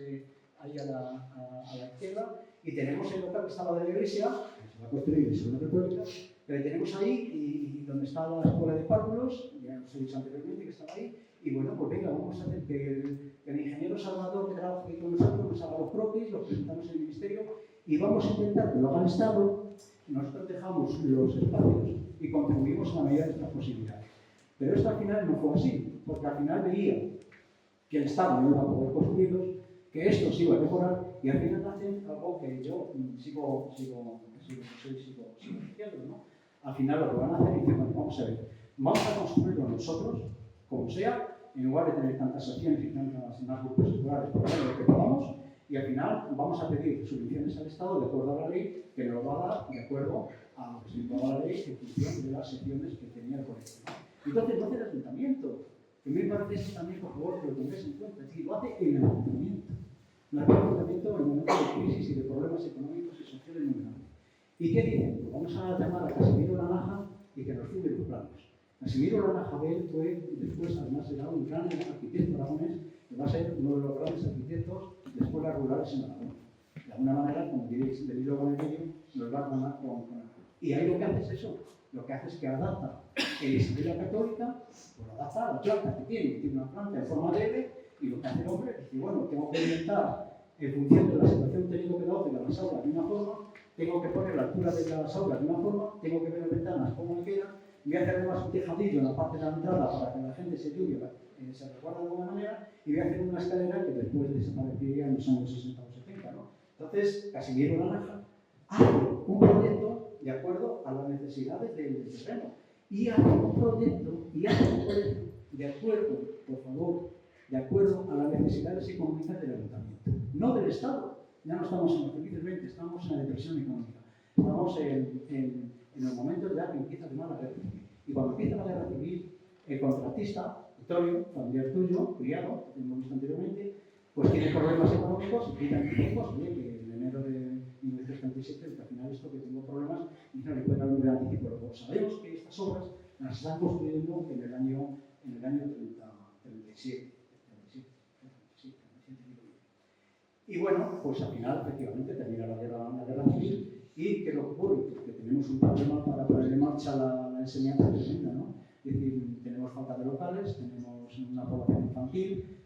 ahí a la izquierda, y tenemos el local que estaba de la iglesia, que se va a construir en la Segunda República, que le tenemos ahí, y donde está la escuela de párvulos, ya os he dicho anteriormente que estaba ahí, y bueno, pues venga, vamos a hacer que el ingeniero Salvador que trabaja aquí con nosotros nos haga los croquis, los presentamos en el ministerio, y vamos a intentar que lo haga el Estado. Nosotros dejamos los espacios y contribuimos a la medida de nuestras posibilidades. Pero esto al final no fue así, porque al final veía que el Estado no iba a poder construirlos, que esto se iba a mejorar, y al final hacen algo que yo sigo diciendo, ¿no? Al final lo que van a hacer es decir, bueno, vamos a ver, vamos a construirlo nosotros, como sea, en lugar de tener tantas acciones y tantas más grupos escolares, por lo que podamos, y al final vamos a pedir subvenciones al Estado de acuerdo a la ley, que nos lo va a dar de acuerdo a lo que se aprobó la ley en función de las secciones que tenía el colegio. Entonces lo hace el ayuntamiento, que me parece eso también, por favor, que lo tengáis en cuenta, es decir, lo hace el ayuntamiento. Lo hace el ayuntamiento en momentos de crisis y de problemas económicos y sociales muy grandes. ¿Y qué dicen? Pues vamos a llamar a Casimiro Lanaja y que nos firme los planos. Casimiro Lanaja fue después, además, será un gran arquitecto aragonés, que va a ser uno de los grandes arquitectos de escuelas rurales en Aragón. De alguna manera, como diréis, del hilo con el medio, nos va a ganar con Aragón. Y ahí lo que hace es eso, lo que hace es que adapta el Isabel Católica, pues lo adapta a la planta que tiene una planta en forma de L, y lo que hace el hombre es decir, bueno, tengo que orientar en función de la situación técnico-pedagógica de las aulas de una forma, tengo que poner la altura de las aulas de una forma, tengo que ver las ventanas como me quedan, voy a hacer además un tejadillo en la parte de la entrada para que la gente se lluvia, se resguarde de alguna manera, y voy a hacer una escalera que después desaparecería en los años 60 o 70, ¿no? Entonces, Casimiro Lanaja hace un proyecto de acuerdo a las necesidades del terreno, y hace un proyecto de acuerdo, por favor, de acuerdo a las necesidades económicas del ayuntamiento, no del Estado. Ya no estamos en los felices 20, estamos en la depresión económica. Estamos en los momentos ya que empieza además la guerra civil. Y cuando empieza la guerra civil, el contratista, Antonio, familiar tuyo, criado, que hemos visto anteriormente, pues tiene problemas económicos y pide anticipos, oye, que en enero de 1937, que al final esto que tengo problemas, y no le pueden dar un gran anticipo. Luego sabemos que estas obras las están construyendo en el año 37. Y bueno, pues al final, efectivamente, termina la guerra civil. ¿Y qué es lo que ocurre? Que tenemos un problema para poner en marcha la enseñanza tremenda, ¿no? Es decir, tenemos falta de locales, tenemos una población infantil,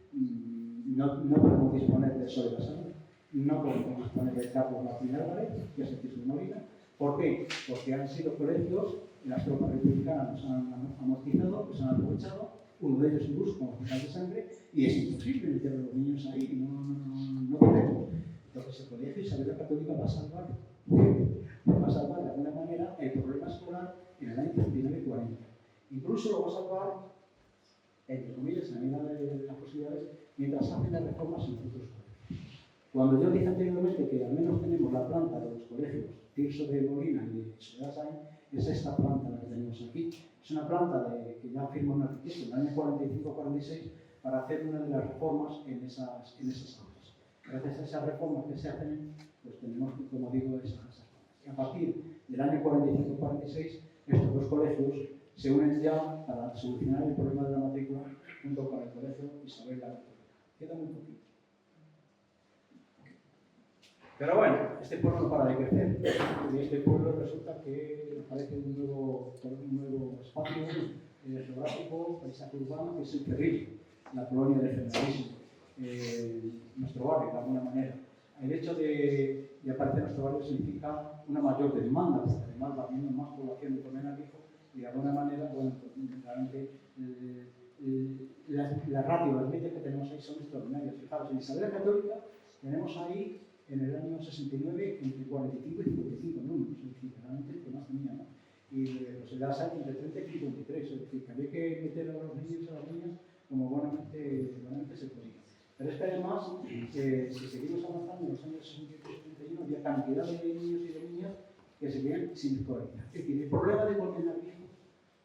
no podemos disponer de Sol de la Salud, no podemos disponer de Carlos Martín Álvarez, que es el Jesús Molina. ¿Por qué? Porque han sido colegios, las tropas republicanas nos han amortizado, nos han aprovechado. Uno de ellos incluso con hospital de sangre, y es imposible meter a los niños ahí, no podemos. Entonces el colegio Isabel Católica va a salvar de alguna manera el problema escolar en el año 39 y 40. Incluso lo va a salvar, entre comillas, en la medida de las posibilidades, mientras hacen las reformas en otros colegios. Cuando yo dije anteriormente que al menos tenemos la planta de los colegios Tirso de Molina y de Soledad Sainz, es esta planta la que tenemos aquí. Es una planta que ya firmó un arquitecto en el año 45-46 para hacer una de las reformas en esas aulas. Gracias a esas reformas que se hacen, pues tenemos, como digo, esas plantas. Y a partir del año 45-46, estos dos colegios se unen ya para solucionar el problema de la matrícula junto con el colegio Isabel la Católica. Queda muy poquito. Pero bueno, este pueblo no para de crecer, y este pueblo resulta que aparece un nuevo espacio geográfico, paisaje urbano, que es el Ferril, la colonia del Generalísimo, nuestro barrio, de alguna manera. El hecho de aparecer nuestro barrio significa una mayor demanda, porque además va habiendo más población de Colmenar Viejo, y de alguna manera, bueno, pues, realmente las ratios, las medias que tenemos ahí son extraordinarias. Fijaros, en Isabel Católica tenemos ahí en el año 69 entre 45 y 55 alumnos, es decir, realmente el que más tenía, ¿no? Y pues la SAC entre 30 y 53, es decir, que había que meter a los niños y a las niñas como buenamente se podía. Pero es que además, si seguimos avanzando en los años 60 y 61, había cantidad de niños y de niñas que seguían sin escolaridad. Es decir, el problema de Colmenar Viejo,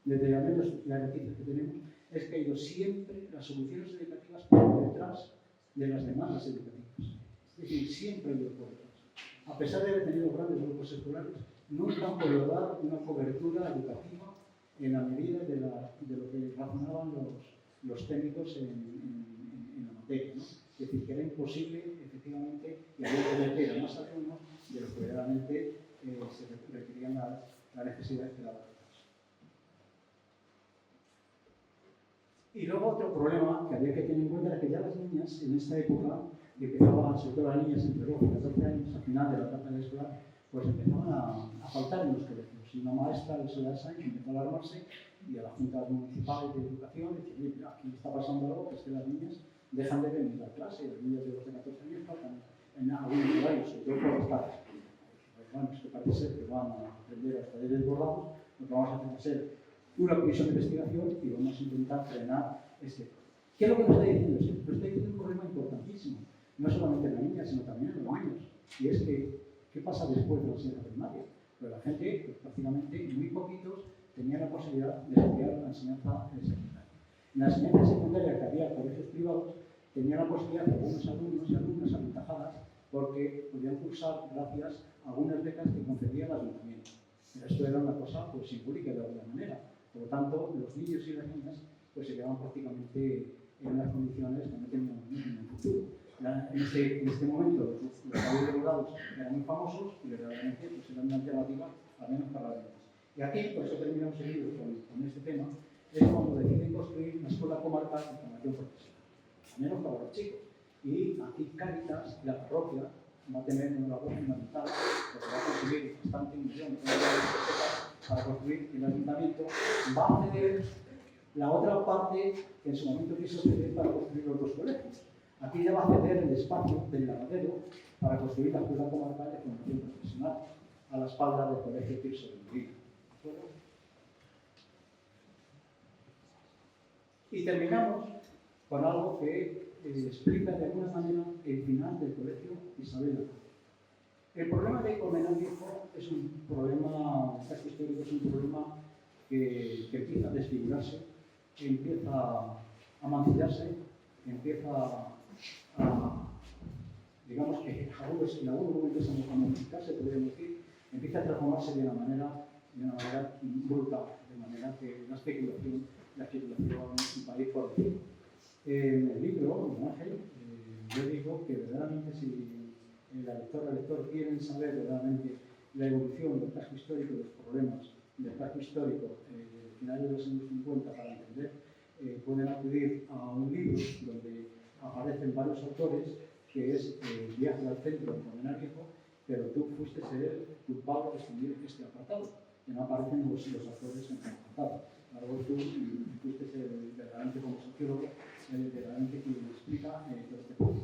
desde al menos las noticias que tenemos, es que ha ido siempre las soluciones educativas por detrás de las demandas educativas. Es decir, siempre ha ido por detrás. A pesar de haber tenido grandes grupos escolares, nunca han podido dar una cobertura educativa en la medida de lo que razonaban los técnicos en la materia, ¿no? Es decir, que era imposible, efectivamente, y había que meter a más alumnos de los que realmente se requerían las necesidades pedagógicas. Y luego otro problema que había que tener en cuenta era que ya las niñas en esta época, que empezaban, sobre todo las niñas entre 12 y 14 años, al final de la etapa de escolar, pues empezaban a faltar en los colegios. Y una maestra de Soledad Sáenz empezó a alarmarse y a la Junta Municipal de Educación decía, oye, aquí está pasando algo, que es que las niñas dejan de venir a clase, y las niñas de 12 a 14 años faltan en algunos horarios, sobre todo por las tardes. Pues bueno, es que parece ser que van a aprender a estar desbordados, lo que vamos a hacer va a ser una comisión de investigación y vamos a intentar frenar este problema. ¿Qué es lo que nos está diciendo esto? Nos está diciendo un problema importantísimo, no solamente en la niña, sino también en los niños. Y es que, ¿qué pasa después de la enseñanza primaria? Pues la gente, pues prácticamente muy poquitos, tenían la posibilidad de estudiar la enseñanza secundaria. En la enseñanza secundaria que había colegios privados, tenían la posibilidad de algunos alumnos y alumnas aventajadas porque podían cursar gracias a algunas becas que concedía el ayuntamiento. Pero esto era una cosa pues, simbólica de alguna manera. Por lo tanto, los niños y las niñas pues, se quedaban prácticamente en unas condiciones que no tenían en el futuro. En este momento los cabellos regulados eran muy famosos y verdaderamente pues, eran una alternativa, al menos para las niñas. Y aquí, por eso terminamos el libro con este tema, es cuando deciden construir una escuela comarcal de formación profesional, al menos para los chicos. Y aquí Cáritas, la parroquia, va a tener una labor fundamental, porque va a conseguir bastante millón de euros para construir el ayuntamiento, va a ceder la otra parte que en su momento quiso ceder para construir los dos colegios. Aquí ya va a ceder el espacio del lavadero para construir la escuela comarcal de formación profesional a la espalda del colegio Tirso de Molina. Y terminamos con algo que explica de alguna manera el final del colegio Isabel la Católica. El problema de Colmenar Viejo es un problema, el casco histórico es un problema que empieza a desfigurarse, que empieza a mancillarse, que empieza digamos que en algún momento empieza a modificarse, podríamos decir, empieza a transformarse de una manera brutal, de manera que la especulación va a ir por encima. En el libro, en Ángel, yo digo que verdaderamente si la lectora o el lector quieren saber verdaderamente la evolución del casco histórico, los problemas del casco histórico del final de los años 50 para entender, pueden acudir a un libro donde aparecen varios autores, que es El viaje al centro de Colmenar Viejo, pero tú fuiste el culpable de escribir este apartado, que no aparecen los autores en el apartado. Ahora tú fuiste verdaderamente como sociólogo, verdaderamente quien explica todo este punto.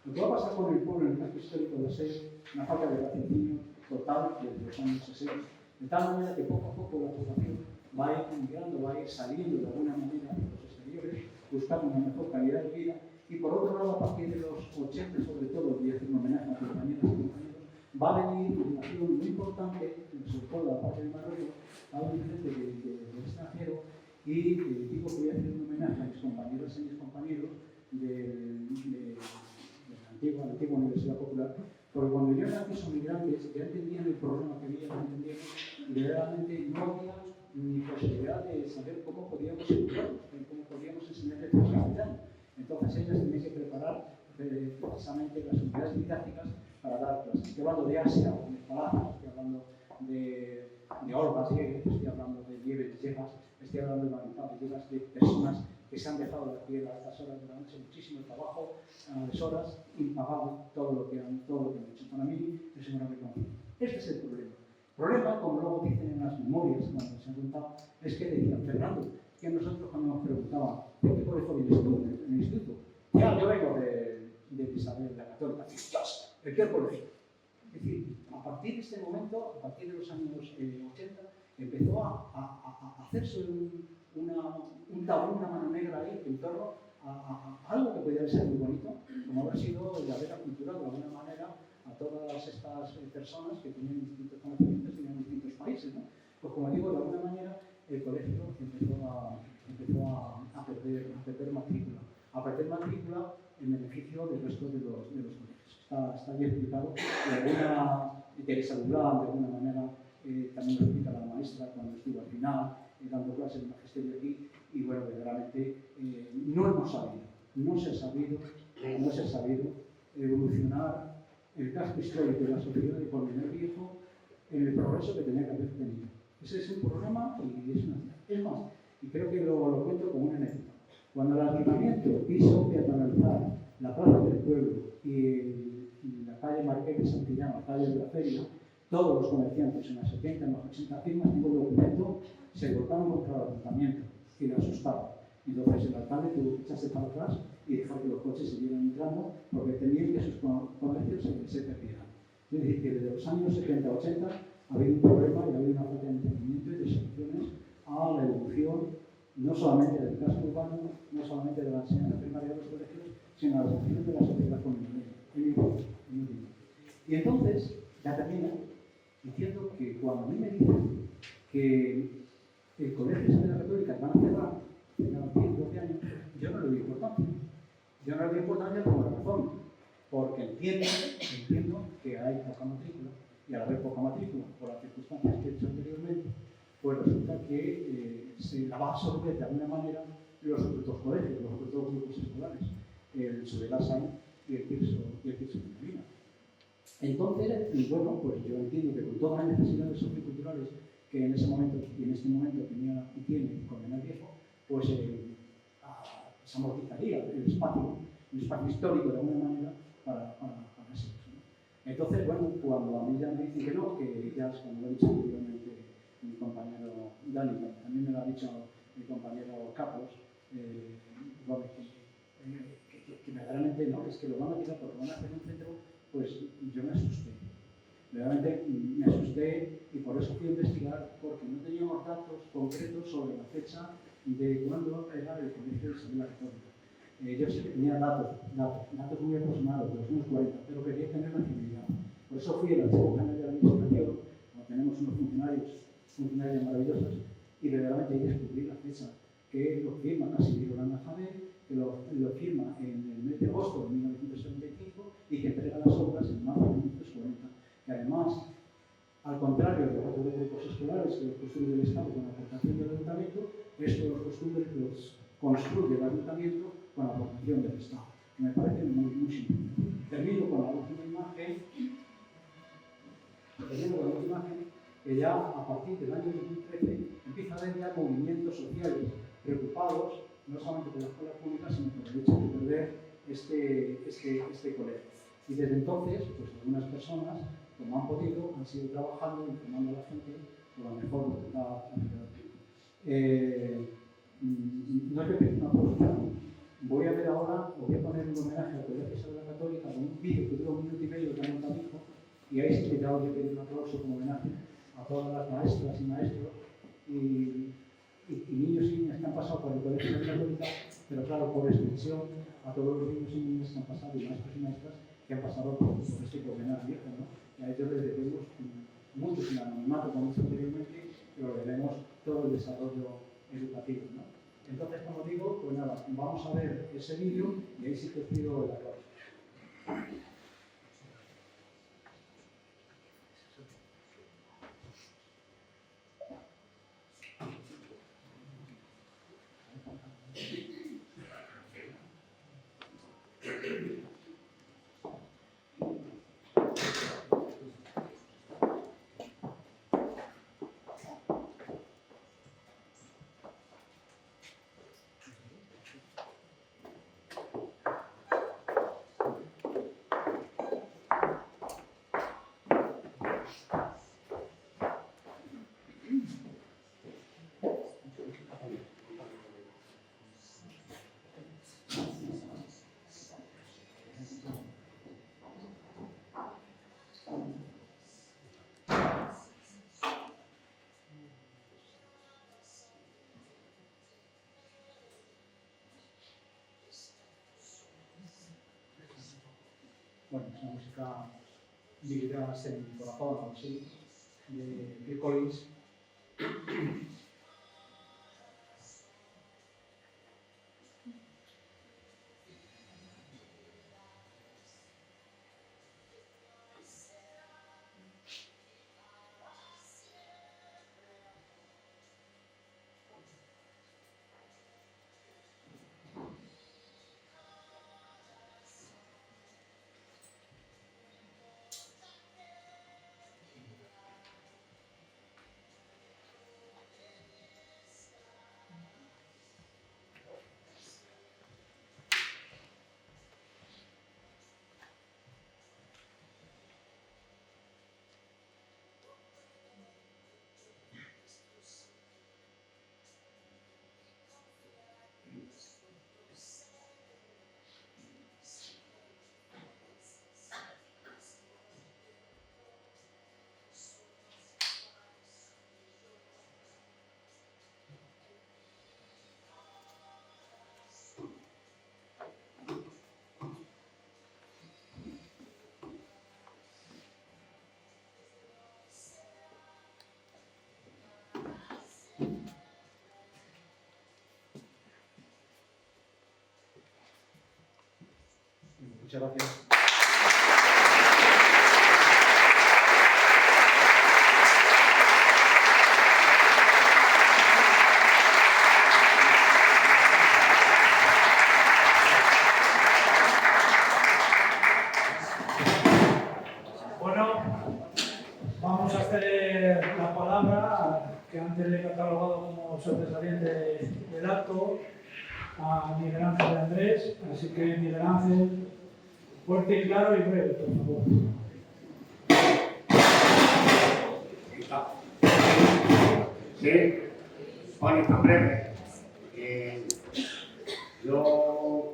Lo que va a pasar con el pueblo en el casco histórico va a ser una falta de raciocinio total desde los años 60, de tal manera que poco a poco la población va a ir migrando, va a ir saliendo de alguna manera de los exteriores, buscando una mejor calidad de vida, y por otro lado, a partir de los 80, sobre todo, voy a hacer un homenaje a compañeras y compañeros, va a venir una acción muy importante, sobre todo la parte de Marruecos, va a venir gente del extranjero, y digo que voy a hacer un homenaje a mis compañeras y mis compañeros de la antigua Universidad Popular, porque cuando vinieron aquí son migrantes, ya entendían el problema que había, y verdaderamente no había ni posibilidad de saber cómo podíamos educarlos, cómo podíamos enseñarles el castellano. Entonces ellas tenían que preparar precisamente las unidades didácticas para dar clases. Estoy hablando de Asia, de Palacios, estoy hablando de Olgas, estoy hablando de Lieves Llegas, estoy hablando de Manifaz Llegas, de personas que se han dejado de aquí a estas horas de la noche, muchísimo trabajo, a deshoras, impagable, todo lo que han hecho. Para mí es un gran reconocimiento. Este es el problema. El problema, como luego dicen en las memorias, cuando se han contado, es que decían, Fernando, que nosotros cuando nos preguntaban, ¿de qué colegio vienes tú en el instituto? Ya, yo vengo de Isabel la Católica. cualquier colegio. Es decir, a partir de este momento, a partir de los años 80, empezó a hacerse un tabú, una mano negra ahí en torno a algo que podía ser muy bonito, como haber sido la veda cultural de alguna manera a todas estas personas que tenían distintos conocimientos y tenían distintos países, ¿no? Pues como digo, de alguna manera el colegio empezó a perder matrícula en beneficio del resto de los colegios. Está bien explicado, de alguna Teresa Durán, de alguna manera, también lo explica la maestra cuando estuvo al final, dando clases de magisterio aquí, y bueno, verdaderamente no se ha sabido evolucionar el casco histórico de la sociedad de Colmenar Viejo en el progreso que tenía que haber tenido. Ese es un problema y es una... Es más, y creo que lo cuento como una anécdota. Cuando el ayuntamiento quiso peatonalizar la plaza del pueblo y la calle Marqués de Santillán, la calle de la Feria, todos los comerciantes en las 70, en las 80 firmas, tengo el documento, se volcaron contra el ayuntamiento y le asustaban. Entonces el alcalde tuvo que echarse para atrás y dejar que los coches siguieran entrando porque temían que sus comercios se perdieran. Es decir, que desde los años 70-80 ha habido un problema y ha habido una falta de entendimiento y de soluciones a la evolución, no solamente del casco urbano, no solamente de la enseñanza primaria de los colegios, sino a la evolución de la sociedad comunitaria. Y entonces, ya termino diciendo que cuando a mí me dicen que el colegio de Isabel Católica van a cerrar, tengan 10, 12 años, yo no le doy importancia. Yo no le doy importancia por una razón, porque entiendo que hay poca matrícula, y al haber poca matrícula, por las circunstancias que he dicho anteriormente, pues resulta que se la va a absorber de alguna manera los otros colegios, los otros grupos escolares, el Sobelasai y el Tirso de Medina. Entonces, bueno, pues yo entiendo que con todas las necesidades socioculturales que en ese momento y en este momento tenía y tiene Colmenar Viejo, pues se amortizaría el espacio histórico de alguna manera para ese uso, ¿no? Entonces, bueno, cuando a mí ya me dicen que no, que ya es como lo ha dicho anteriormente mi compañero Dani, también me lo ha dicho mi compañero Carlos, Gómez, que verdaderamente no, es que lo van a tirar porque van a hacer un centro, pues yo me asusté. Realmente me asusté y por eso fui a investigar, porque no teníamos datos concretos sobre la fecha de cuándo era el colegio de Isabel la Católica. Yo sí que tenía datos muy aproximados, de los años 40, pero quería tener la fiabilidad. Por eso fui al Archivo General de la Administración, donde tenemos unos funcionarios maravillosos, y verdaderamente ahí descubrí la fecha, que lo firma Casimiro Landa Javier, que lo firma en el mes de agosto de 1975 y que entrega las obras en marzo de 1940. Que además, al contrario de otros grupos escolares que los construye el Estado con la aportación del Ayuntamiento, estos los construye el Ayuntamiento con la aportación del Estado, que me parece muy simple. Termino con la última imagen, que ya a partir del año 2013 empieza a haber ya movimientos sociales preocupados, no solamente por las escuelas públicas, sino por el hecho de perder este colegio. Y desde entonces, pues algunas personas, como han podido, han sido trabajando, informando a la gente por la mejor voluntad. No es que pedir una producción. Voy a ver ahora, os voy a poner un homenaje al Colegio Isabel la Católica con un vídeo que dura 1 minuto y medio que han montado, y ahí sí que ya os voy a pedir un aplauso como homenaje a todas las maestras y maestros y niños y niñas que han pasado por el Colegio Isabel la Católica, pero claro, por extensión, a todos los niños y niñas que han pasado, y maestros y maestras que han pasado por este Colmenar Viejo, ¿no? Y a ellos les debemos mucho sin anonimato, como he dicho anteriormente, pero le debemos todo el desarrollo educativo, ¿no? Entonces, como digo, pues nada, vamos a ver ese vídeo y ahí sí que os pido el aplauso. una música vivirás en mi corazón, algo así, de Phil Collins. Muchas gracias. Bueno, vamos a hacer la palabra que antes le he catalogado como sobresaliente del acto a Miguel Ángel de Andrés, así que Miguel Ángel, fuerte y claro y breve, por favor. Sí, bueno, tan breve. Yo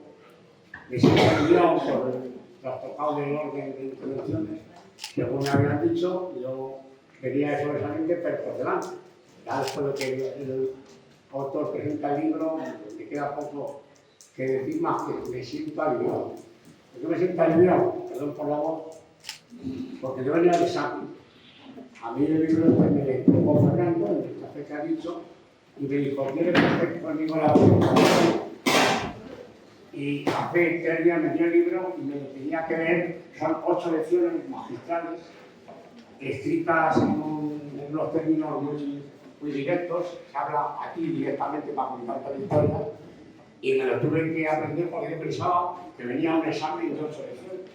me siento aliviado por el trastocado del orden de intervenciones. Según me habían dicho, yo quería eso solamente, pero por delante. Ya después de que el autor presenta el libro, me queda poco que decir más que me siento aliviado. ¿Por qué me siento aliviado? Perdón por la voz, porque yo venía de examen. A mí el libro me lo entregó Fernando, el café que ha dicho, y me dijo, ¿quieres hacer conmigo la pregunta? Y hace 3 días me dio el libro y me lo tenía que ver. Son 8 lecciones magistrales, escritas en unos términos muy directos. Se habla aquí directamente para contarte la historia. Y me lo tuve que aprender porque yo pensaba que venía un examen de 8 lecciones.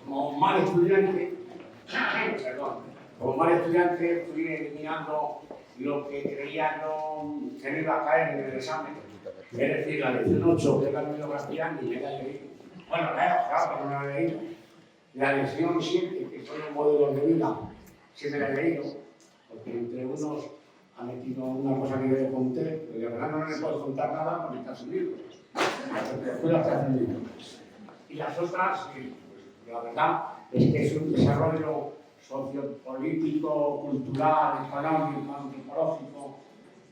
Como mal estudiante, fui eliminando lo que creía que no iba a caer en el examen. Es decir, la lección 8, que es la bibliografía, ni me la he leído. Bueno, claro, pero no la he leído. La lección 7, que son los modelos de vida, sí me la he leído, porque entre unos ha metido una cosa que yo le conté, pero de verdad no le puedo contar nada porque está en libros. Y las otras, la verdad es que es un desarrollo sociopolítico, cultural, económico, antropológico,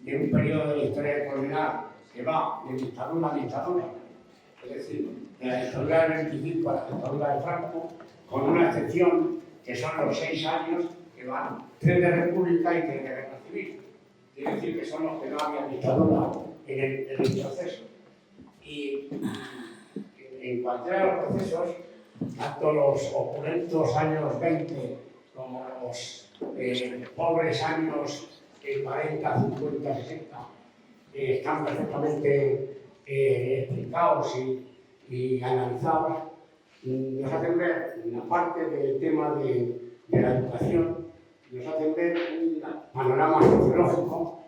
de un periodo de la historia de Colmenar que va de dictadura a dictadura, es decir, de la dictadura del 25 a la dictadura de Franco, con una excepción que son los 6 años que van 3 de república y 3 de guerra civil. Quiere decir que son los que no había dictadura en el proceso. Y en cualquiera de los procesos, tanto los opulentos años 20 como los pobres años 40, 50, 60, están perfectamente explicados y analizados. Nos hacen ver una parte del tema de la educación, nos hacen ver un panorama sociológico,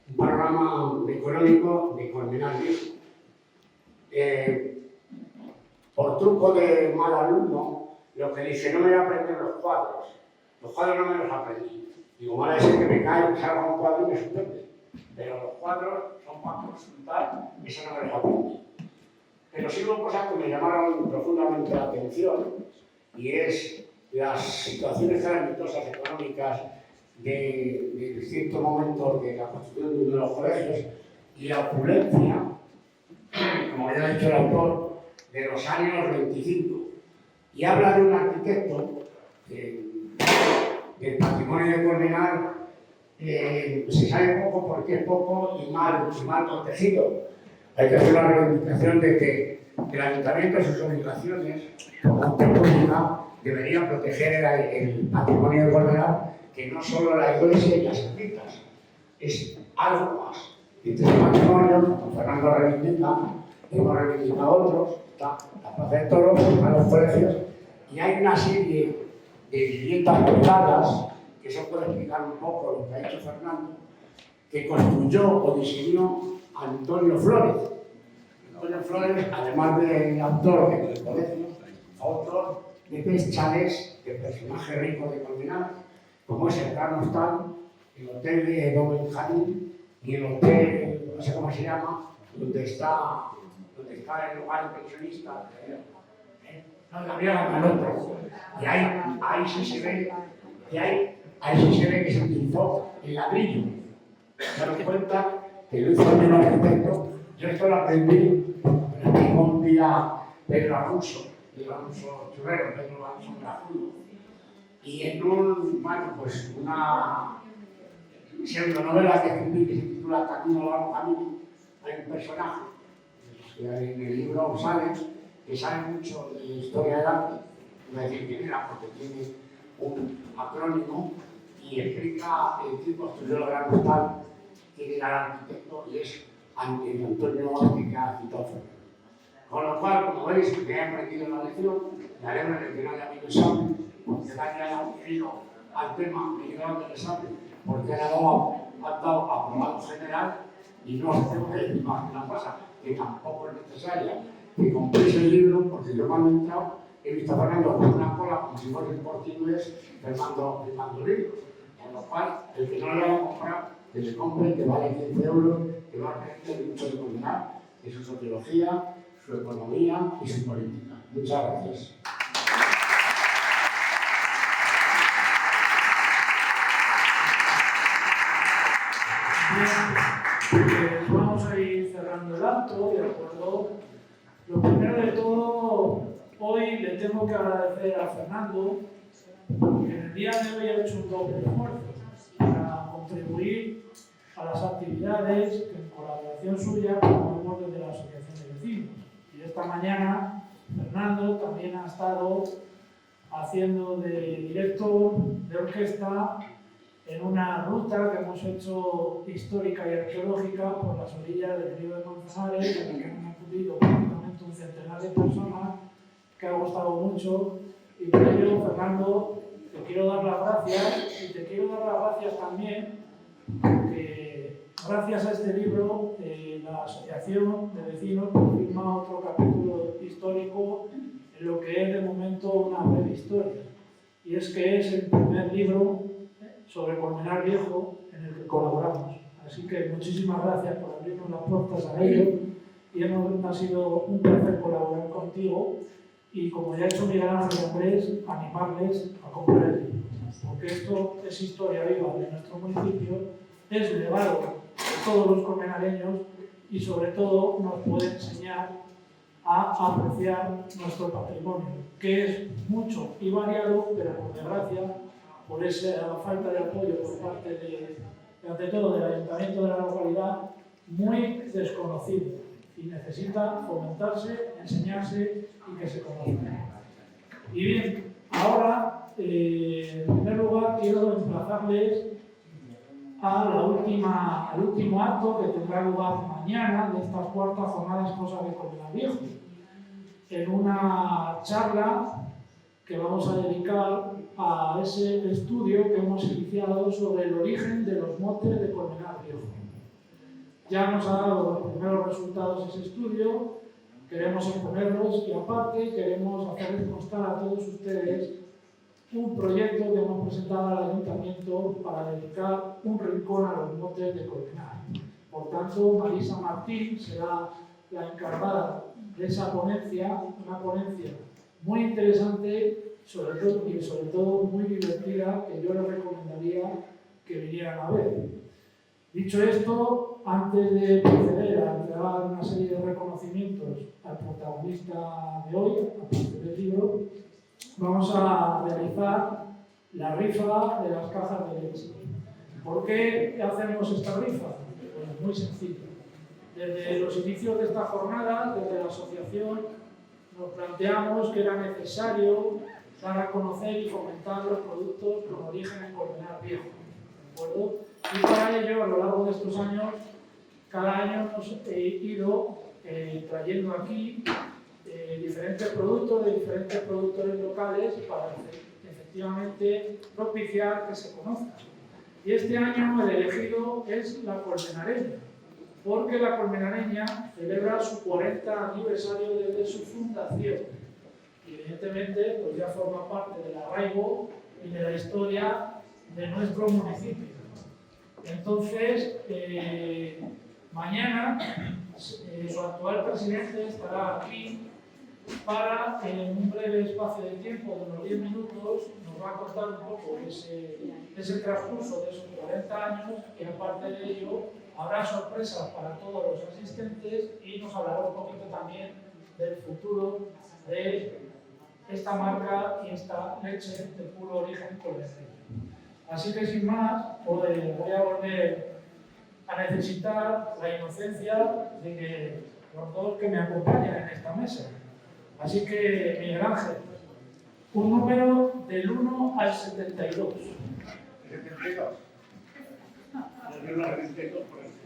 un panorama económico de Colmenar Viejo. Por truco de mal alumno, lo que dice, no me voy a aprender los cuadros no me los aprendí. Digo, mal es que me cae, salga un cuadro y me suspende. Pero los cuadros son para consultar, eso no me los aprendí. Pero sí hubo cosas que me llamaron profundamente la atención, y es las situaciones calamitosas económicas de ciertos momentos de la construcción de los colegios y la opulencia, como ya ha dicho el autor, de los años 25. y habla de un arquitecto del patrimonio de Colmenar. Se sabe poco porque es poco y mal protegido. Hay que hacer la reivindicación de que el ayuntamiento y sus obligaciones como ente pública deberían proteger el patrimonio de Colmenar, que no solo la iglesia y las ermitas, es algo más. Y este patrimonio, como Fernando reivindica, hemos reivindicado otros, está la Plaza de Toros, están los colegios, y hay una serie de viviendas privadas, que eso puede explicar un poco lo que ha hecho Fernando, que construyó o diseñó Antonio Flores. Antonio Flores, además de autor de colegios, autor de 3 chalés de personajes ricos de Colmenar, como es el Gran Hostal, el Hotel de Don Benjamín y el hotel, no sé cómo se llama, donde está el lugar de pensionistas, no, Gabriel Manoto. Y ahí sí se ve que se utilizó el ladrillo. Se dan cuenta que lo hizo el mismo arquitecto. Yo esto lo aprendí un día Pedro Alonso Churrero, Pedro Alonso Grajudo, y en una pseudonovela que escribí que se titula Camino Largo Camino, hay un personaje que en el libro que sabe mucho de historia del arte, no voy a decir quién era porque tiene un acrónimo, y explica el tipo construyó el Gran Hostal, quién era el arquitecto, y es Antonio Ortiz, que ha citado Fernando. Con lo cual, como veis, me he aprendido la lección, me alegro de que no haya habido examen, porque Dani haya unido al tema ligado del examen, porque ha dado aprobado general, y no os tengo que decir más que una cosa, que tampoco es necesaria que compréis el libro, porque yo cuando he entrado he visto a Fernando con una cola como si fuese el Corte Inglés firmando libros. Con lo cual, el que no lo haya comprado, que se compre, que vale 15 euros, que va a aprender mucho de Colmenar, de su sociología, su economía y su política. Muchas gracias. Bien, pues vamos a ir cerrando el acto, ¿de acuerdo? Lo primero de todo, hoy le tengo que agradecer a Fernando, porque en el día de hoy ha hecho un doble esfuerzo para contribuir a las actividades que en colaboración suya promovemos desde la Asociación de Vecinos. Y esta mañana Fernando también ha estado haciendo de director de orquesta en una ruta que hemos hecho histórica y arqueológica por las orillas del río de Manzanares, en la que han acudido prácticamente un centenar de personas, que ha gustado mucho. Y por ello, Fernando, te quiero dar las gracias, y te quiero dar las gracias también porque gracias a este libro la Asociación de Vecinos firma otro capítulo histórico en lo que es de momento una breve historia, y es que es el primer libro sobre Colmenar Viejo en el que colaboramos. Así que muchísimas gracias por abrirnos las puertas a ello, y ha sido un placer colaborar contigo, y como ya ha hecho Miguel Ángel y Andrés, animarles a comprar el libro, porque esto es historia viva de nuestro municipio, es legado de todos los colmenareños, y sobre todo nos puede enseñar a apreciar nuestro patrimonio, que es mucho y variado, pero por desgracia, por esa falta de apoyo por parte ante todo del ayuntamiento de la localidad, muy desconocido, y necesita fomentarse, enseñarse y que se conozca. Y bien, ahora, en primer lugar, quiero emplazarles al último acto que tendrá lugar mañana de estas cuartas jornadas Cosas de Colmenar Viejo, en una charla que vamos a dedicar a ese estudio que hemos iniciado sobre el origen de los motes de Colmenar Viejo. Ya nos ha dado los primeros resultados ese estudio, queremos exponerlos, y aparte queremos hacerles constar a todos ustedes un proyecto que hemos presentado al Ayuntamiento para dedicar un rincón a los motes de Colmenar. Por tanto, Marisa Martín será la encargada de esa ponencia, una ponencia muy interesante, sobre todo muy divertida, que yo les recomendaría que vinieran a ver. Dicho esto, antes de proceder a entregar una serie de reconocimientos al protagonista de hoy, a partir del libro, vamos a realizar la rifa de las cajas de leche. ¿Por qué hacemos esta rifa? Pues muy sencillo. Desde los inicios de esta jornada, desde la asociación, nos planteamos que era necesario dar a conocer y fomentar los productos con origen en Colmenar Viejo. ¿De acuerdo? Y para ello, a lo largo de estos años, cada año hemos ido trayendo aquí diferentes productos de diferentes productores locales para efectivamente propiciar que se conozcan. Y este año el elegido es la colmenareña, porque la colmenareña celebra su 40 aniversario desde su fundación. Y evidentemente pues ya forma parte del arraigo y de la historia de nuestro municipio. Entonces, mañana su actual presidente estará aquí para, en un breve espacio de tiempo de unos 10 minutos, nos va a contar un poco ese transcurso de esos 40 años y aparte de ello habrá sorpresas para todos los asistentes y nos hablará un poquito también del futuro de esta marca y esta leche de puro origen colmenareño. Así que sin más, pues voy a volver a necesitar la inocencia de que los dos que me acompañan en esta mesa. Así que, Miguel Ángel, un número del 1 al 72. 72. Del 1 al 72, por ejemplo.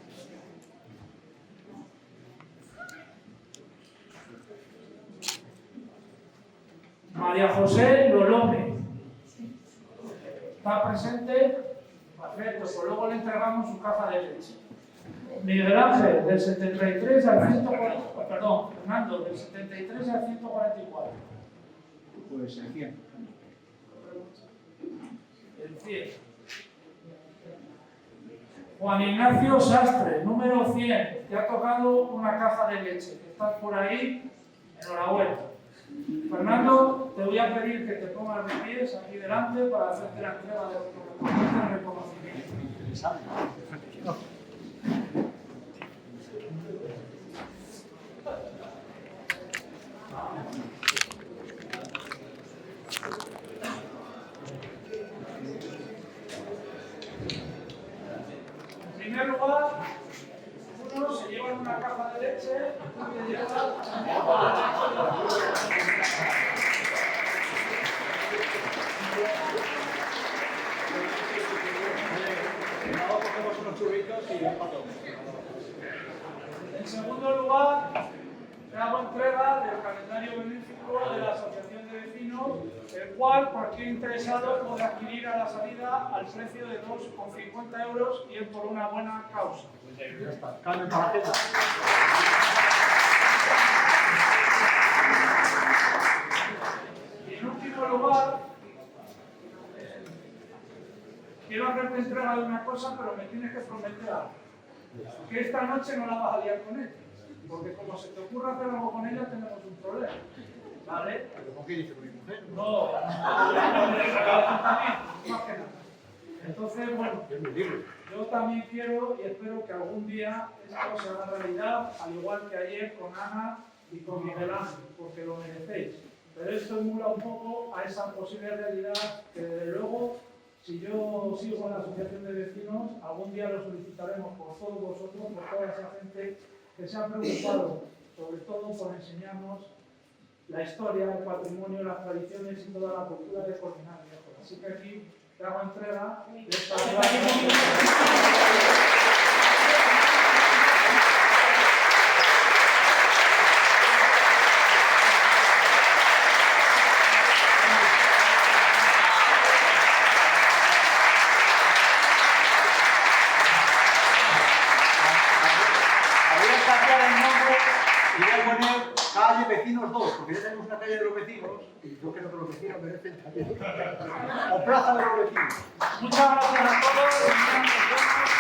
María José Lolome. ¿Está presente? Perfecto, pues luego le entregamos su caja de leche. Miguel Ángel, del 73 al 144. Perdón, Fernando, del 73 al 144. Pues el 100. El 100. Juan Ignacio Sastre, número 100. Te ha tocado una caja de leche. Estás por ahí, enhorabuena. Fernando, te voy a pedir que te pongas de pies aquí delante para hacerte la entrega de reconocimiento. En primer lugar, unos se llevan una caja de leche y otros te llevan Cogemos unos churritos y un pato. En segundo lugar, te hago entrega del calendario benéfico de la Asociación de Vecinos, el cual cualquier interesado puede adquirir a la salida al precio de 2,50 euros y es por una buena causa. Ya está. Carmen para la cena. Y en último lugar, quiero hacerte entrega de una cosa, pero me tienes que prometer algo. Que esta noche no la vas a liar con ella. Porque como se te ocurra hacer algo con ella, tenemos un problema. ¿Vale? ¿Por qué dice con mi mujer? No, más que nada. Entonces, bueno, yo también quiero y espero que algún día esto se haga realidad, al igual que ayer con Ana y con Miguel Ángel, porque lo merecéis. Pero esto emula un poco a esa posible realidad que, desde luego, si yo sigo con la asociación de vecinos, algún día lo solicitaremos por todos vosotros, por toda esa gente que se ha preocupado, sobre todo por enseñarnos la historia, el patrimonio, las tradiciones y toda la cultura de Colmenar Viejo. Así que aquí te hago entrega de esta Y voy a poner calle Vecinos 2, porque ya tenemos una calle de los vecinos, y yo creo que los vecinos merecen también. O plaza de los vecinos. Muchas gracias a todos.